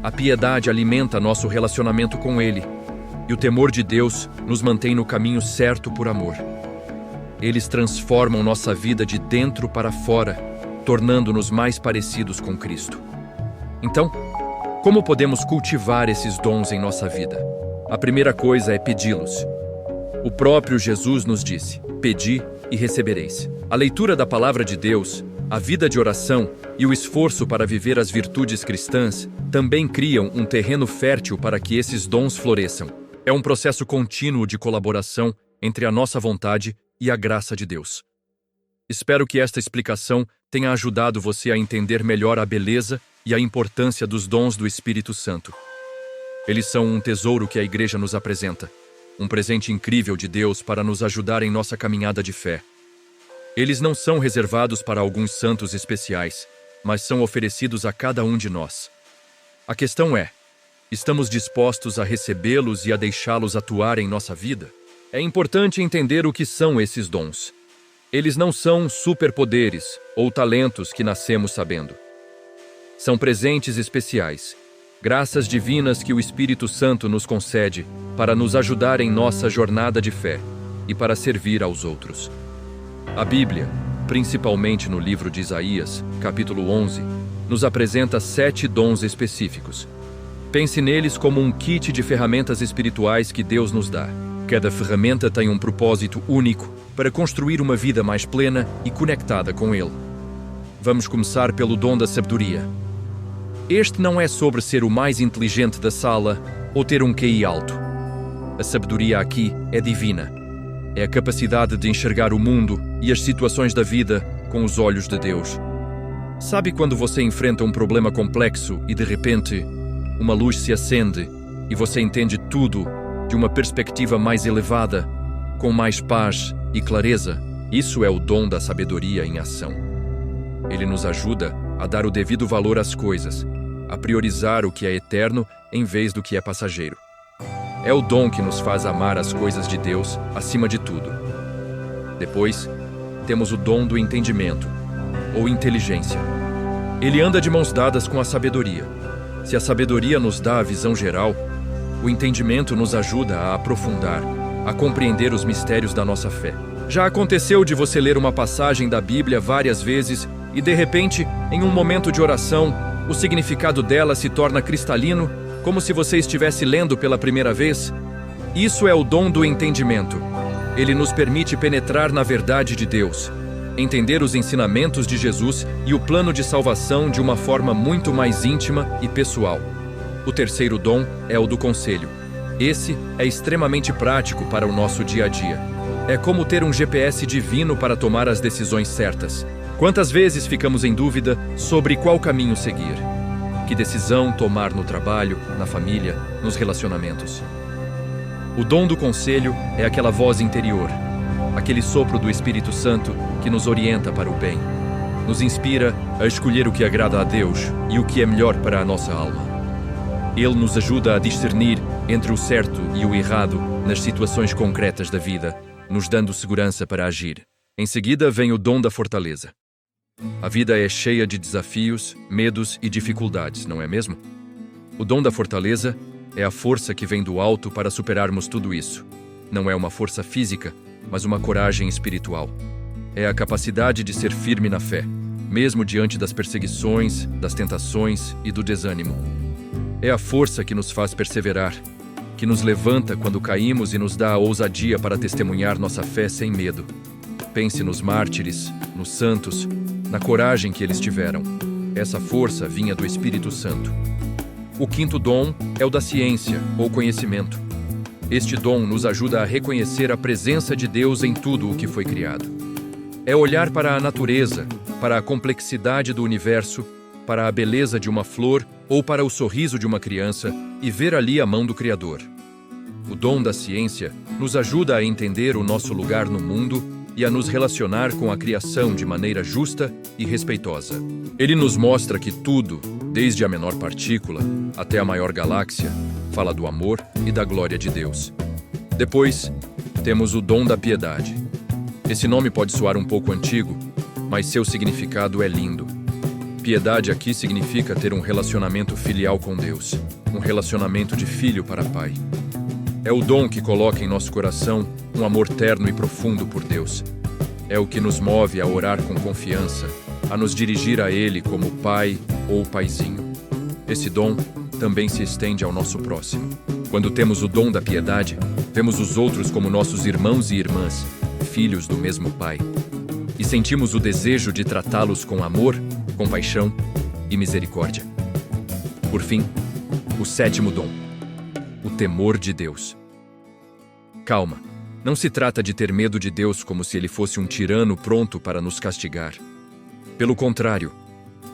A piedade alimenta nosso relacionamento com Ele. E o temor de Deus nos mantém no caminho certo por amor. Eles transformam nossa vida de dentro para fora, tornando-nos mais parecidos com Cristo. Então, como podemos cultivar esses dons em nossa vida? A primeira coisa é pedi-los. O próprio Jesus nos disse: pedi e recebereis. A leitura da palavra de Deus, a vida de oração e o esforço para viver as virtudes cristãs também criam um terreno fértil para que esses dons floresçam. É um processo contínuo de colaboração entre a nossa vontade e a graça de Deus. Espero que esta explicação tenha ajudado você a entender melhor a beleza e a importância dos dons do Espírito Santo. Eles são um tesouro que a Igreja nos apresenta, um presente incrível de Deus para nos ajudar em nossa caminhada de fé. Eles não são reservados para alguns santos especiais, mas são oferecidos a cada um de nós. A questão é: estamos dispostos a recebê-los e a deixá-los atuar em nossa vida? É importante entender o que são esses dons. Eles não são superpoderes ou talentos que nascemos sabendo. São presentes especiais, graças divinas que o Espírito Santo nos concede para nos ajudar em nossa jornada de fé e para servir aos outros. A Bíblia, principalmente no livro de Isaías, capítulo 11, nos apresenta 7 dons específicos. Pense neles como um kit de ferramentas espirituais que Deus nos dá. Cada ferramenta tem um propósito único para construir uma vida mais plena e conectada com Ele. Vamos começar pelo dom da sabedoria. Este não é sobre ser o mais inteligente da sala ou ter um QI alto. A sabedoria aqui é divina. É a capacidade de enxergar o mundo e as situações da vida com os olhos de Deus. Sabe quando você enfrenta um problema complexo e, de repente, uma luz se acende e você entende tudo de uma perspectiva mais elevada, com mais paz e clareza? Isso é o dom da sabedoria em ação. Ele nos ajuda a dar o devido valor às coisas, a priorizar o que é eterno em vez do que é passageiro. É o dom que nos faz amar as coisas de Deus acima de tudo. Depois, temos o dom do entendimento, ou inteligência. Ele anda de mãos dadas com a sabedoria. Se a sabedoria nos dá a visão geral, o entendimento nos ajuda a aprofundar, a compreender os mistérios da nossa fé. Já aconteceu de você ler uma passagem da Bíblia várias vezes e, de repente, em um momento de oração, o significado dela se torna cristalino, como se você estivesse lendo pela primeira vez? Isso é o dom do entendimento. Ele nos permite penetrar na verdade de Deus, entender os ensinamentos de Jesus e o plano de salvação de uma forma muito mais íntima e pessoal. O terceiro dom é o do conselho. Esse é extremamente prático para o nosso dia a dia. É como ter um GPS divino para tomar as decisões certas. Quantas vezes ficamos em dúvida sobre qual caminho seguir? Que decisão tomar no trabalho, na família, nos relacionamentos? O dom do conselho é aquela voz interior, aquele sopro do Espírito Santo que nos orienta para o bem, nos inspira a escolher o que agrada a Deus e o que é melhor para a nossa alma. Ele nos ajuda a discernir entre o certo e o errado nas situações concretas da vida, nos dando segurança para agir. Em seguida vem o dom da fortaleza. A vida é cheia de desafios, medos e dificuldades, não é mesmo? O dom da fortaleza é a força que vem do alto para superarmos tudo isso. Não é uma força física, mas uma coragem espiritual. É a capacidade de ser firme na fé, mesmo diante das perseguições, das tentações e do desânimo. É a força que nos faz perseverar, que nos levanta quando caímos e nos dá a ousadia para testemunhar nossa fé sem medo. Pense nos mártires, nos santos, na coragem que eles tiveram. Essa força vinha do Espírito Santo. O quinto dom é o da ciência, ou conhecimento. Este dom nos ajuda a reconhecer a presença de Deus em tudo o que foi criado. É olhar para a natureza, para a complexidade do universo, para a beleza de uma flor ou para o sorriso de uma criança e ver ali a mão do Criador. O dom da ciência nos ajuda a entender o nosso lugar no mundo e a nos relacionar com a criação de maneira justa e respeitosa. Ele nos mostra que tudo, desde a menor partícula até a maior galáxia, fala do amor e da glória de Deus. Depois, temos o dom da piedade. Esse nome pode soar um pouco antigo, mas seu significado é lindo. Piedade aqui significa ter um relacionamento filial com Deus, um relacionamento de filho para pai. É o dom que coloca em nosso coração um amor terno e profundo por Deus. É o que nos move a orar com confiança, a nos dirigir a Ele como pai ou paizinho. Esse dom também se estende ao nosso próximo. Quando temos o dom da piedade, vemos os outros como nossos irmãos e irmãs, filhos do mesmo Pai. E sentimos o desejo de tratá-los com amor, compaixão e misericórdia. Por fim, o sétimo dom: o temor de Deus. Calma, não se trata de ter medo de Deus como se ele fosse um tirano pronto para nos castigar. Pelo contrário,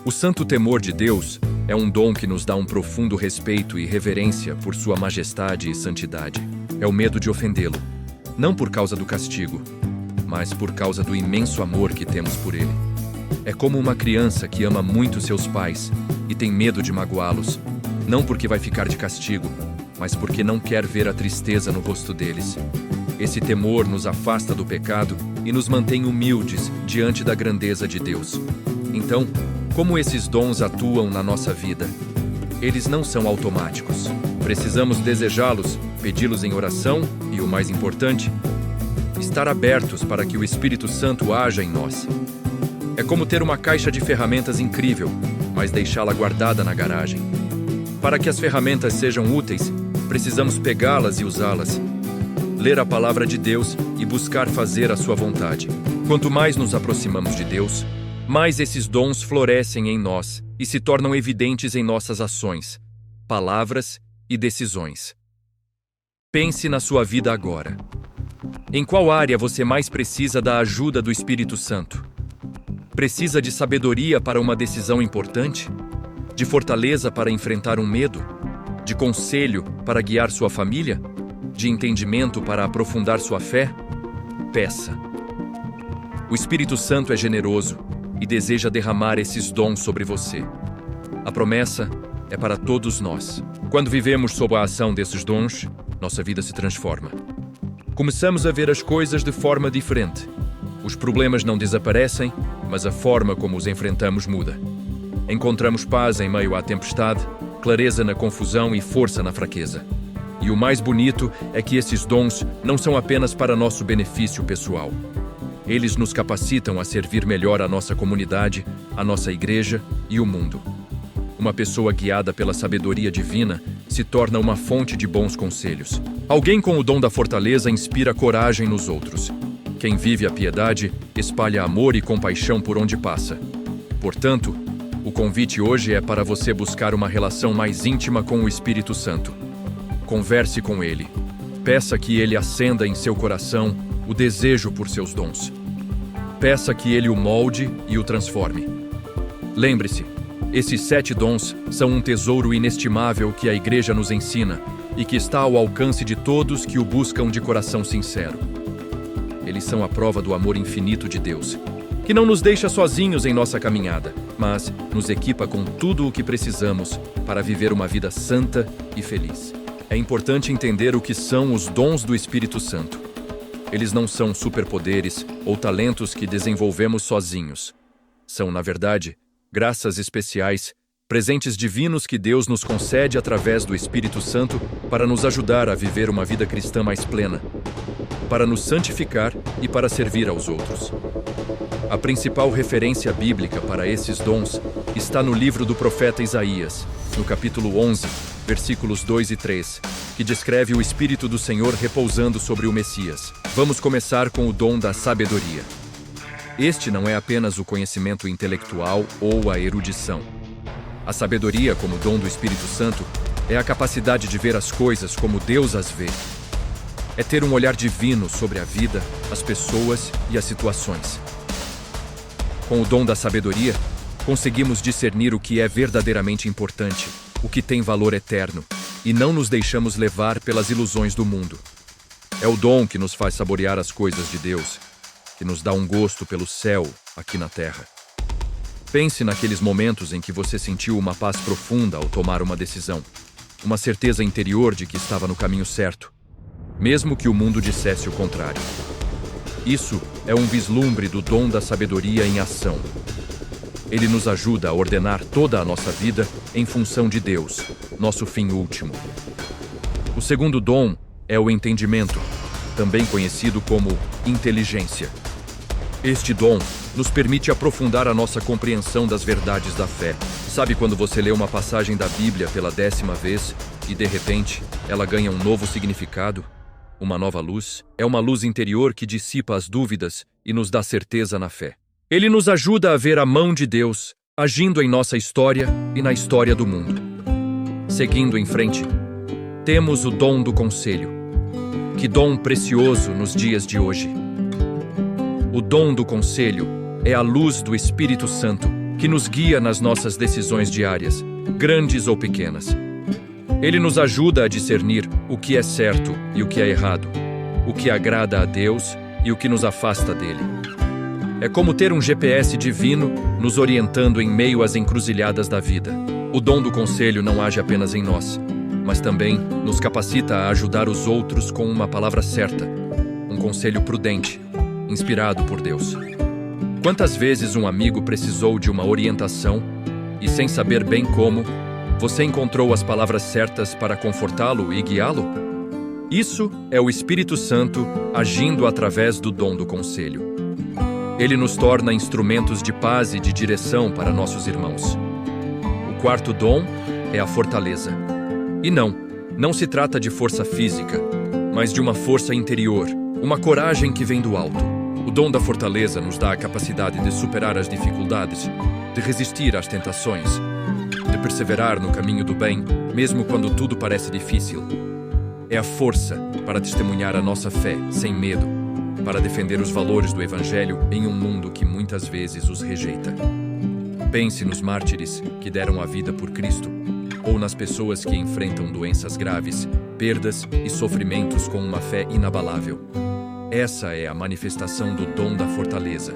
o santo temor de Deus é um dom que nos dá um profundo respeito e reverência por sua majestade e santidade. É o medo de ofendê-lo, não por causa do castigo, mas por causa do imenso amor que temos por ele. É como uma criança que ama muito seus pais e tem medo de magoá-los, não porque vai ficar de castigo, mas porque não quer ver a tristeza no rosto deles. Esse temor nos afasta do pecado e nos mantém humildes diante da grandeza de Deus. Então, como esses dons atuam na nossa vida? Eles não são automáticos. Precisamos desejá-los, pedi-los em oração e, o mais importante, estar abertos para que o Espírito Santo haja em nós. É como ter uma caixa de ferramentas incrível, mas deixá-la guardada na garagem. Para que as ferramentas sejam úteis, precisamos pegá-las e usá-las. Ler a palavra de Deus e buscar fazer a sua vontade. Quanto mais nos aproximamos de Deus, mais esses dons florescem em nós e se tornam evidentes em nossas ações, palavras e decisões. Pense na sua vida agora. Em qual área você mais precisa da ajuda do Espírito Santo? Precisa de sabedoria para uma decisão importante? De fortaleza para enfrentar um medo? De conselho para guiar sua família? De entendimento para aprofundar sua fé? Peça. O Espírito Santo é generoso e deseja derramar esses dons sobre você. A promessa é para todos nós. Quando vivemos sob a ação desses dons, nossa vida se transforma. Começamos a ver as coisas de forma diferente. Os problemas não desaparecem, mas a forma como os enfrentamos muda. Encontramos paz em meio à tempestade, clareza na confusão e força na fraqueza. E o mais bonito é que esses dons não são apenas para nosso benefício pessoal. Eles nos capacitam a servir melhor a nossa comunidade, a nossa igreja e o mundo. Uma pessoa guiada pela sabedoria divina se torna uma fonte de bons conselhos. Alguém com o dom da fortaleza inspira coragem nos outros. Quem vive a piedade espalha amor e compaixão por onde passa. Portanto, o convite hoje é para você buscar uma relação mais íntima com o Espírito Santo. Converse com ele. Peça que ele acenda em seu coração o desejo por seus dons. peça que Ele o molde e o transforme. Lembre-se, esses 7 dons são um tesouro inestimável que a Igreja nos ensina e que está ao alcance de todos que o buscam de coração sincero. Eles são a prova do amor infinito de Deus, que não nos deixa sozinhos em nossa caminhada, mas nos equipa com tudo o que precisamos para viver uma vida santa e feliz. É importante entender o que são os dons do Espírito Santo. Eles não são superpoderes ou talentos que desenvolvemos sozinhos. São, na verdade, graças especiais, presentes divinos que Deus nos concede através do Espírito Santo para nos ajudar a viver uma vida cristã mais plena, para nos santificar e para servir aos outros. A principal referência bíblica para esses dons está no livro do profeta Isaías, no capítulo 11, versículos 2 e 3, que descreve o Espírito do Senhor repousando sobre o Messias. Vamos começar com o dom da sabedoria. Este não é apenas o conhecimento intelectual ou a erudição. A sabedoria, como dom do Espírito Santo, é a capacidade de ver as coisas como Deus as vê. É ter um olhar divino sobre a vida, as pessoas e as situações. Com o dom da sabedoria, conseguimos discernir o que é verdadeiramente importante, o que tem valor eterno, e não nos deixamos levar pelas ilusões do mundo. É o dom que nos faz saborear as coisas de Deus, que nos dá um gosto pelo céu aqui na terra. Pense naqueles momentos em que você sentiu uma paz profunda ao tomar uma decisão, uma certeza interior de que estava no caminho certo, mesmo que o mundo dissesse o contrário. Isso é um vislumbre do dom da sabedoria em ação. Ele nos ajuda a ordenar toda a nossa vida em função de Deus, nosso fim último. O segundo dom é o entendimento, também conhecido como inteligência. Este dom nos permite aprofundar a nossa compreensão das verdades da fé. Sabe quando você lê uma passagem da Bíblia pela 10ª vez e, de repente, ela ganha um novo significado? Uma nova luz? É uma luz interior que dissipa as dúvidas e nos dá certeza na fé. Ele nos ajuda a ver a mão de Deus agindo em nossa história e na história do mundo. Seguindo em frente, temos o dom do conselho. Que dom precioso nos dias de hoje! O dom do conselho é a luz do Espírito Santo que nos guia nas nossas decisões diárias, grandes ou pequenas. Ele nos ajuda a discernir o que é certo e o que é errado, o que agrada a Deus e o que nos afasta dele. É como ter um GPS divino nos orientando em meio às encruzilhadas da vida. O dom do conselho não age apenas em nós, mas também nos capacita a ajudar os outros com uma palavra certa, um conselho prudente, inspirado por Deus. Quantas vezes um amigo precisou de uma orientação e, sem saber bem como, você encontrou as palavras certas para confortá-lo e guiá-lo? Isso é o Espírito Santo agindo através do dom do conselho. Ele nos torna instrumentos de paz e de direção para nossos irmãos. O quarto dom é a fortaleza. E não se trata de força física, mas de uma força interior, uma coragem que vem do alto. O dom da fortaleza nos dá a capacidade de superar as dificuldades, de resistir às tentações, de perseverar no caminho do bem, mesmo quando tudo parece difícil. É a força para testemunhar a nossa fé sem medo, para defender os valores do Evangelho em um mundo que muitas vezes os rejeita. Pense nos mártires que deram a vida por Cristo, ou nas pessoas que enfrentam doenças graves, perdas e sofrimentos com uma fé inabalável. Essa é a manifestação do dom da fortaleza.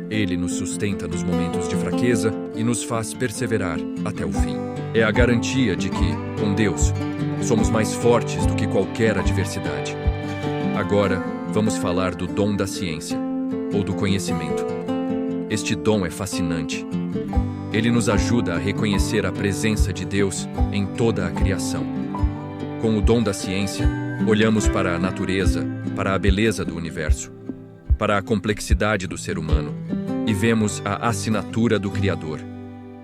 Ele nos sustenta nos momentos de fraqueza e nos faz perseverar até o fim. É a garantia de que, com Deus, somos mais fortes do que qualquer adversidade. Agora, vamos falar do dom da ciência, ou do conhecimento. Este dom é fascinante. Ele nos ajuda a reconhecer a presença de Deus em toda a criação. Com o dom da ciência, olhamos para a natureza, para a beleza do universo, para a complexidade do ser humano, e vemos a assinatura do Criador.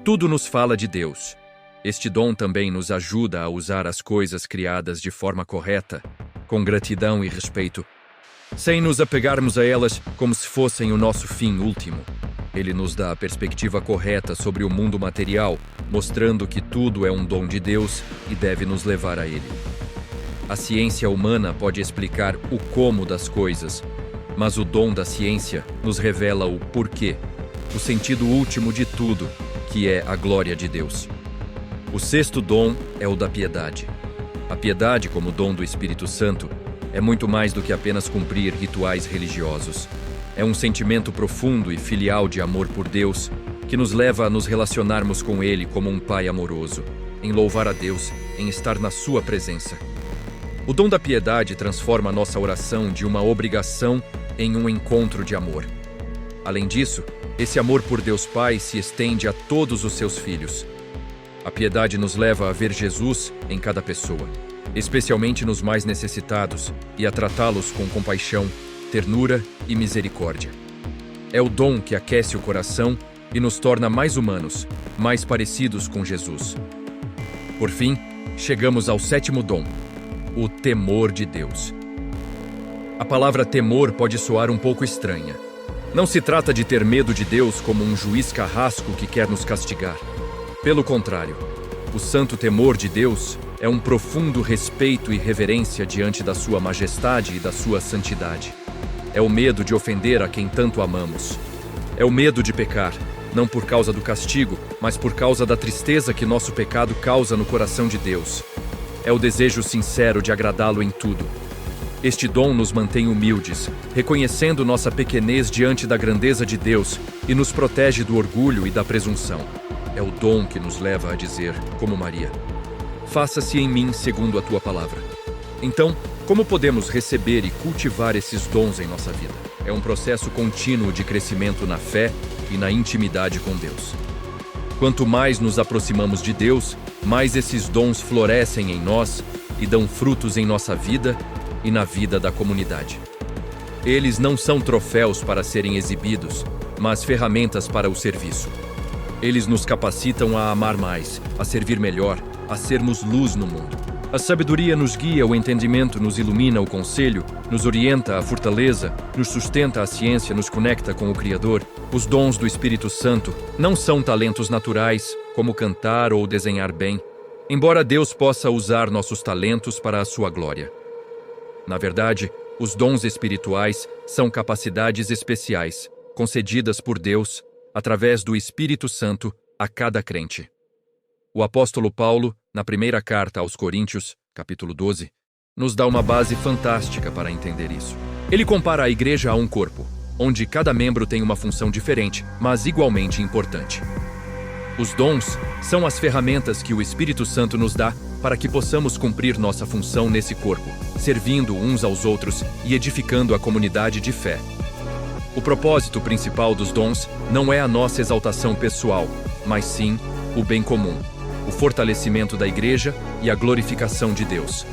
Tudo nos fala de Deus. Este dom também nos ajuda a usar as coisas criadas de forma correta, com gratidão e respeito, sem nos apegarmos a elas como se fossem o nosso fim último. Ele nos dá a perspectiva correta sobre o mundo material, mostrando que tudo é um dom de Deus e deve nos levar a Ele. A ciência humana pode explicar o como das coisas, Mas o dom da ciência nos revela o porquê, o sentido último de tudo, que é a glória de Deus. O sexto dom é o da piedade. A piedade, como dom do Espírito Santo, é muito mais do que apenas cumprir rituais religiosos. É um sentimento profundo e filial de amor por Deus que nos leva a nos relacionarmos com Ele como um Pai amoroso, em louvar a Deus, em estar na Sua presença. O dom da piedade transforma a nossa oração de uma obrigação em um encontro de amor. Além disso, esse amor por Deus Pai se estende a todos os seus filhos. A piedade nos leva a ver Jesus em cada pessoa, especialmente nos mais necessitados, e a tratá-los com compaixão, ternura e misericórdia. É o dom que aquece o coração e nos torna mais humanos, mais parecidos com Jesus. Por fim, chegamos ao sétimo dom, o temor de Deus. A palavra temor pode soar um pouco estranha. Não se trata de ter medo de Deus como um juiz carrasco que quer nos castigar. Pelo contrário, o santo temor de Deus é um profundo respeito e reverência diante da sua majestade e da sua santidade. É o medo de ofender a quem tanto amamos. É o medo de pecar, não por causa do castigo, mas por causa da tristeza que nosso pecado causa no coração de Deus. É o desejo sincero de agradá-lo em tudo. Este dom nos mantém humildes, reconhecendo nossa pequenez diante da grandeza de Deus e nos protege do orgulho e da presunção. É o dom que nos leva a dizer, como Maria: faça-se em mim segundo a tua palavra. Então, como podemos receber e cultivar esses dons em nossa vida? É um processo contínuo de crescimento na fé e na intimidade com Deus. Quanto mais nos aproximamos de Deus, mais esses dons florescem em nós e dão frutos em nossa vida e na vida da comunidade. Eles não são troféus para serem exibidos, mas ferramentas para o serviço. Eles nos capacitam a amar mais, a servir melhor, a sermos luz no mundo. A sabedoria nos guia, o entendimento nos ilumina, o conselho nos orienta, a fortaleza nos sustenta, a ciência nos conecta com o Criador. Os dons do Espírito Santo não são talentos naturais, como cantar ou desenhar bem, embora Deus possa usar nossos talentos para a sua glória. Na verdade, os dons espirituais são capacidades especiais, concedidas por Deus, através do Espírito Santo, a cada crente. O apóstolo Paulo, na primeira carta aos Coríntios, capítulo 12, nos dá uma base fantástica para entender isso. Ele compara a igreja a um corpo, onde cada membro tem uma função diferente, mas igualmente importante. Os dons são as ferramentas que o Espírito Santo nos dá para que possamos cumprir nossa função nesse corpo, servindo uns aos outros e edificando a comunidade de fé. O propósito principal dos dons não é a nossa exaltação pessoal, mas sim o bem comum, o fortalecimento da igreja e a glorificação de Deus.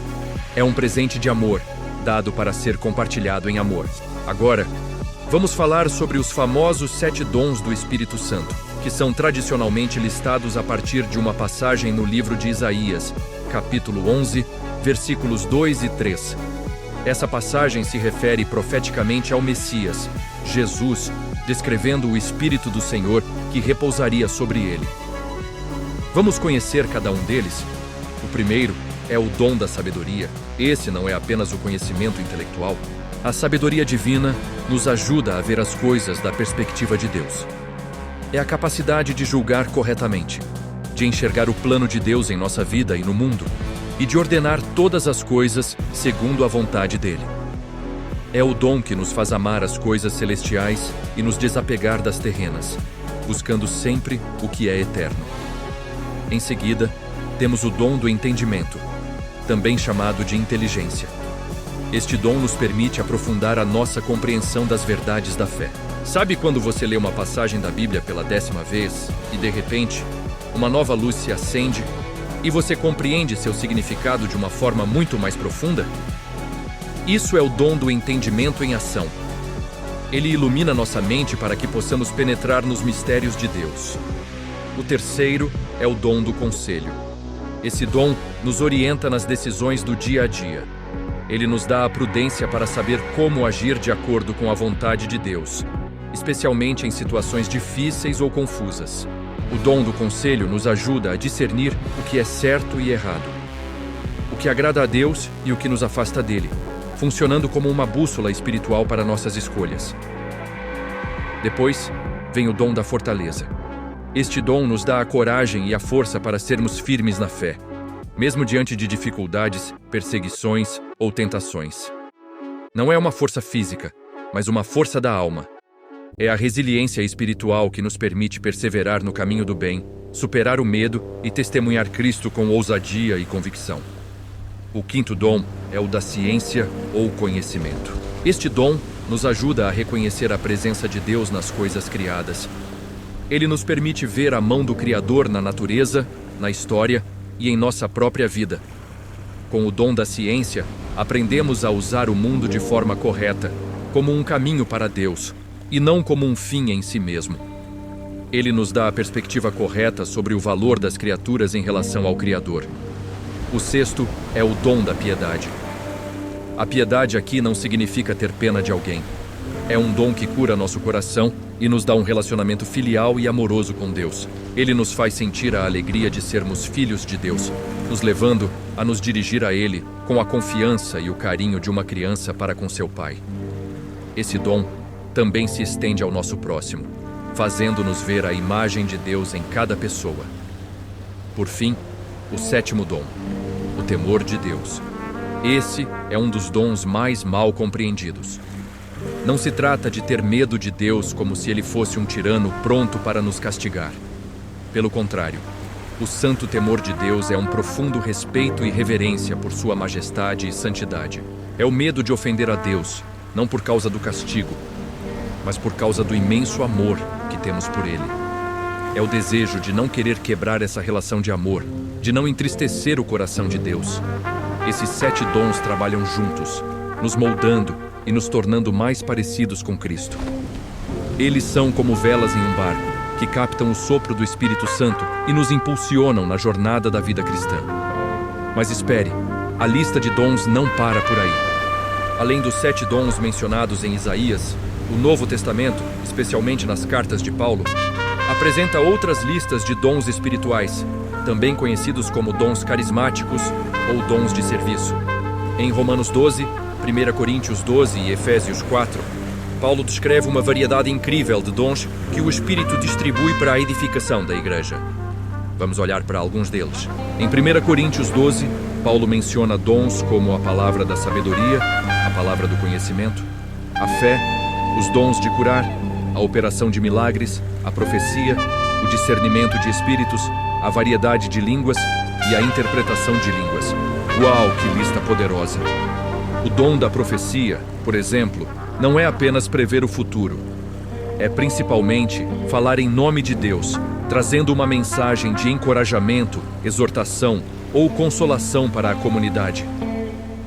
É um presente de amor, dado para ser compartilhado em amor. Agora, vamos falar sobre os famosos 7 dons do Espírito Santo, que são tradicionalmente listados a partir de uma passagem no livro de Isaías, capítulo 11, versículos 2 e 3. Essa passagem se refere profeticamente ao Messias, Jesus, descrevendo o Espírito do Senhor que repousaria sobre ele. Vamos conhecer cada um deles? O primeiro é o dom da sabedoria. Esse não é apenas o conhecimento intelectual. A sabedoria divina nos ajuda a ver as coisas da perspectiva de Deus. É a capacidade de julgar corretamente, de enxergar o plano de Deus em nossa vida e no mundo, e de ordenar todas as coisas segundo a vontade dele. É o dom que nos faz amar as coisas celestiais e nos desapegar das terrenas, buscando sempre o que é eterno. Em seguida, temos o dom do entendimento, também chamado de inteligência. Este dom nos permite aprofundar a nossa compreensão das verdades da fé. Sabe quando você lê uma passagem da Bíblia pela 10ª vez e, de repente, uma nova luz se acende e você compreende seu significado de uma forma muito mais profunda? Isso é o dom do entendimento em ação. Ele ilumina nossa mente para que possamos penetrar nos mistérios de Deus. O terceiro é o dom do conselho. Esse dom nos orienta nas decisões do dia a dia. Ele nos dá a prudência para saber como agir de acordo com a vontade de Deus, especialmente em situações difíceis ou confusas. O dom do conselho nos ajuda a discernir o que é certo e errado, o que agrada a Deus e o que nos afasta dele, funcionando como uma bússola espiritual para nossas escolhas. Depois, vem o dom da fortaleza. Este dom nos dá a coragem e a força para sermos firmes na fé, mesmo diante de dificuldades, perseguições ou tentações. Não é uma força física, mas uma força da alma. É a resiliência espiritual que nos permite perseverar no caminho do bem, superar o medo e testemunhar Cristo com ousadia e convicção. O quinto dom é o da ciência ou conhecimento. Este dom nos ajuda a reconhecer a presença de Deus nas coisas criadas. Ele nos permite ver a mão do Criador na natureza, na história e em nossa própria vida. Com o dom da ciência, aprendemos a usar o mundo de forma correta, como um caminho para Deus, e não como um fim em si mesmo. Ele nos dá a perspectiva correta sobre o valor das criaturas em relação ao Criador. O sexto é o dom da piedade. A piedade aqui não significa ter pena de alguém. É um dom que cura nosso coração e nos dá um relacionamento filial e amoroso com Deus. Ele nos faz sentir a alegria de sermos filhos de Deus, nos levando a nos dirigir a Ele com a confiança e o carinho de uma criança para com seu pai. Esse dom também se estende ao nosso próximo, fazendo-nos ver a imagem de Deus em cada pessoa. Por fim, o sétimo dom, o temor de Deus. Esse é um dos dons mais mal compreendidos. Não se trata de ter medo de Deus como se ele fosse um tirano pronto para nos castigar. Pelo contrário, o santo temor de Deus é um profundo respeito e reverência por sua majestade e santidade. É o medo de ofender a Deus, não por causa do castigo, mas por causa do imenso amor que temos por Ele. É o desejo de não querer quebrar essa relação de amor, de não entristecer o coração de Deus. Esses 7 dons trabalham juntos, nos moldando e nos tornando mais parecidos com Cristo. Eles são como velas em um barco, que captam o sopro do Espírito Santo e nos impulsionam na jornada da vida cristã. Mas espere, a lista de dons não para por aí. Além dos 7 dons mencionados em Isaías, o Novo Testamento, especialmente nas cartas de Paulo, apresenta outras listas de dons espirituais, também conhecidos como dons carismáticos ou dons de serviço. Em Romanos 12, 1 Coríntios 12 e Efésios 4, Paulo descreve uma variedade incrível de dons que o Espírito distribui para a edificação da igreja. Vamos olhar para alguns deles. Em 1 Coríntios 12, Paulo menciona dons como a palavra da sabedoria, a palavra do conhecimento, a fé, os dons de curar, a operação de milagres, a profecia, o discernimento de espíritos, a variedade de línguas e a interpretação de línguas. Uau, que lista poderosa! O dom da profecia, por exemplo, não é apenas prever o futuro. É principalmente falar em nome de Deus, trazendo uma mensagem de encorajamento, exortação ou consolação para a comunidade.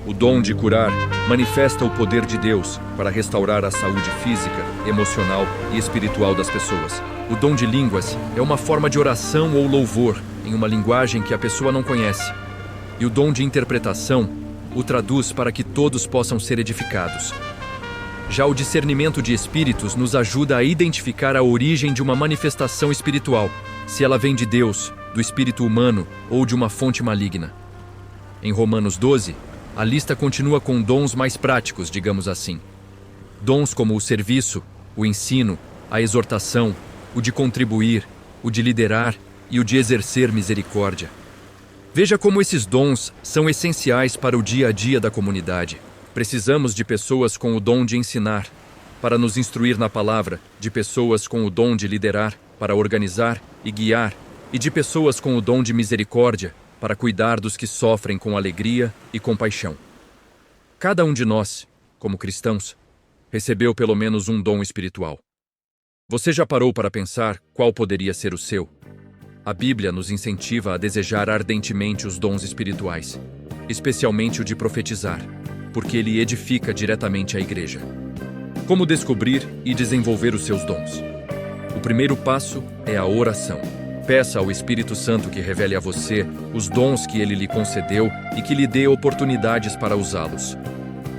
O dom de curar manifesta o poder de Deus para restaurar a saúde física, emocional e espiritual das pessoas. O dom de línguas é uma forma de oração ou louvor em uma linguagem que a pessoa não conhece. E o dom de interpretação o traduz para que todos possam ser edificados. Já o discernimento de espíritos nos ajuda a identificar a origem de uma manifestação espiritual, se ela vem de Deus, do espírito humano ou de uma fonte maligna. Em Romanos 12, a lista continua com dons mais práticos, digamos assim. Dons como o serviço, o ensino, a exortação, o de contribuir, o de liderar e o de exercer misericórdia. Veja como esses dons são essenciais para o dia a dia da comunidade. Precisamos de pessoas com o dom de ensinar, para nos instruir na palavra, de pessoas com o dom de liderar, para organizar e guiar, e de pessoas com o dom de misericórdia, para cuidar dos que sofrem com alegria e compaixão. Cada um de nós, como cristãos, recebeu pelo menos um dom espiritual. Você já parou para pensar qual poderia ser o seu? A Bíblia nos incentiva a desejar ardentemente os dons espirituais, especialmente o de profetizar, porque ele edifica diretamente a igreja. Como descobrir e desenvolver os seus dons? O primeiro passo é a oração. Peça ao Espírito Santo que revele a você os dons que ele lhe concedeu e que lhe dê oportunidades para usá-los.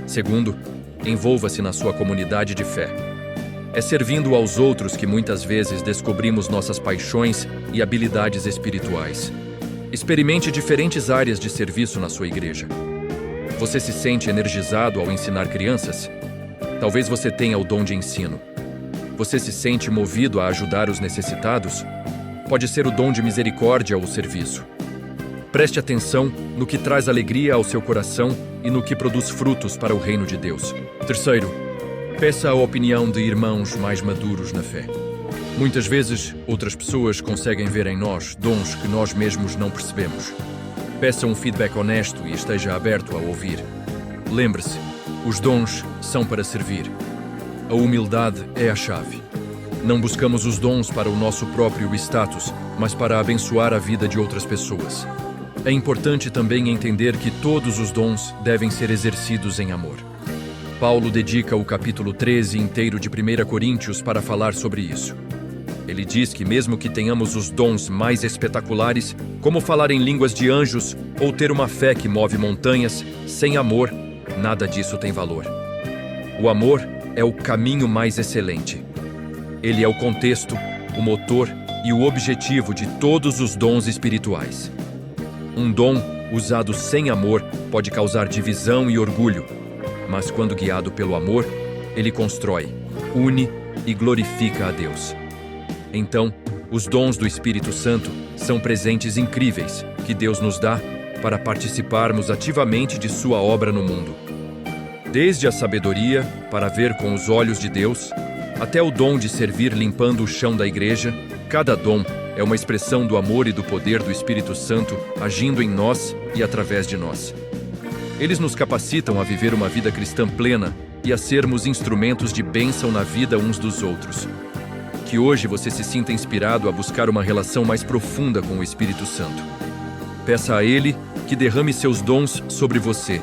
Segundo, envolva-se na sua comunidade de fé. É servindo aos outros que muitas vezes descobrimos nossas paixões e habilidades espirituais. Experimente diferentes áreas de serviço na sua igreja. Você se sente energizado ao ensinar crianças? Talvez você tenha o dom de ensino. Você se sente movido a ajudar os necessitados? Pode ser o dom de misericórdia ou serviço. Preste atenção no que traz alegria ao seu coração e no que produz frutos para o reino de Deus. Terceiro, peça a opinião de irmãos mais maduros na fé. Muitas vezes, outras pessoas conseguem ver em nós dons que nós mesmos não percebemos. Peça um feedback honesto e esteja aberto a ouvir. Lembre-se, os dons são para servir. A humildade é a chave. Não buscamos os dons para o nosso próprio status, mas para abençoar a vida de outras pessoas. É importante também entender que todos os dons devem ser exercidos em amor. Paulo dedica o capítulo 13 inteiro de 1 Coríntios para falar sobre isso. Ele diz que mesmo que tenhamos os dons mais espetaculares, como falar em línguas de anjos ou ter uma fé que move montanhas, sem amor, nada disso tem valor. O amor é o caminho mais excelente. Ele é o contexto, o motor e o objetivo de todos os dons espirituais. Um dom usado sem amor pode causar divisão e orgulho, mas quando guiado pelo amor, ele constrói, une e glorifica a Deus. Então, os dons do Espírito Santo são presentes incríveis que Deus nos dá para participarmos ativamente de sua obra no mundo. Desde a sabedoria para ver com os olhos de Deus, até o dom de servir limpando o chão da igreja, cada dom é uma expressão do amor e do poder do Espírito Santo agindo em nós e através de nós. Eles nos capacitam a viver uma vida cristã plena e a sermos instrumentos de bênção na vida uns dos outros. Que hoje você se sinta inspirado a buscar uma relação mais profunda com o Espírito Santo. Peça a Ele que derrame seus dons sobre você,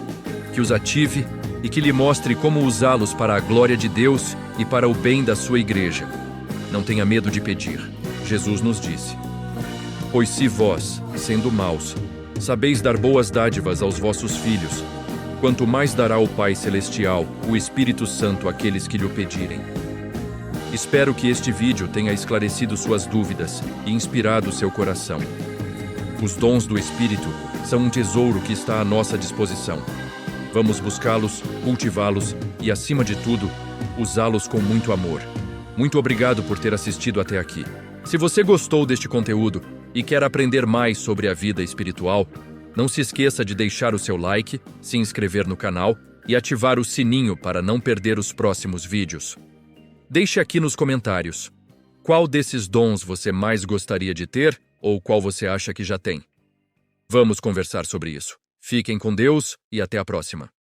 que os ative e que lhe mostre como usá-los para a glória de Deus e para o bem da sua igreja. Não tenha medo de pedir. Jesus nos disse: Pois se vós, sendo maus, sabeis dar boas dádivas aos vossos filhos, quanto mais dará o Pai Celestial, o Espírito Santo, àqueles que lhe pedirem. Espero que este vídeo tenha esclarecido suas dúvidas e inspirado seu coração. Os dons do Espírito são um tesouro que está à nossa disposição. Vamos buscá-los, cultivá-los e, acima de tudo, usá-los com muito amor. Muito obrigado por ter assistido até aqui. Se você gostou deste conteúdo e quer aprender mais sobre a vida espiritual, não se esqueça de deixar o seu like, se inscrever no canal e ativar o sininho para não perder os próximos vídeos. Deixe aqui nos comentários qual desses dons você mais gostaria de ter ou qual você acha que já tem. Vamos conversar sobre isso. Fiquem com Deus e até a próxima.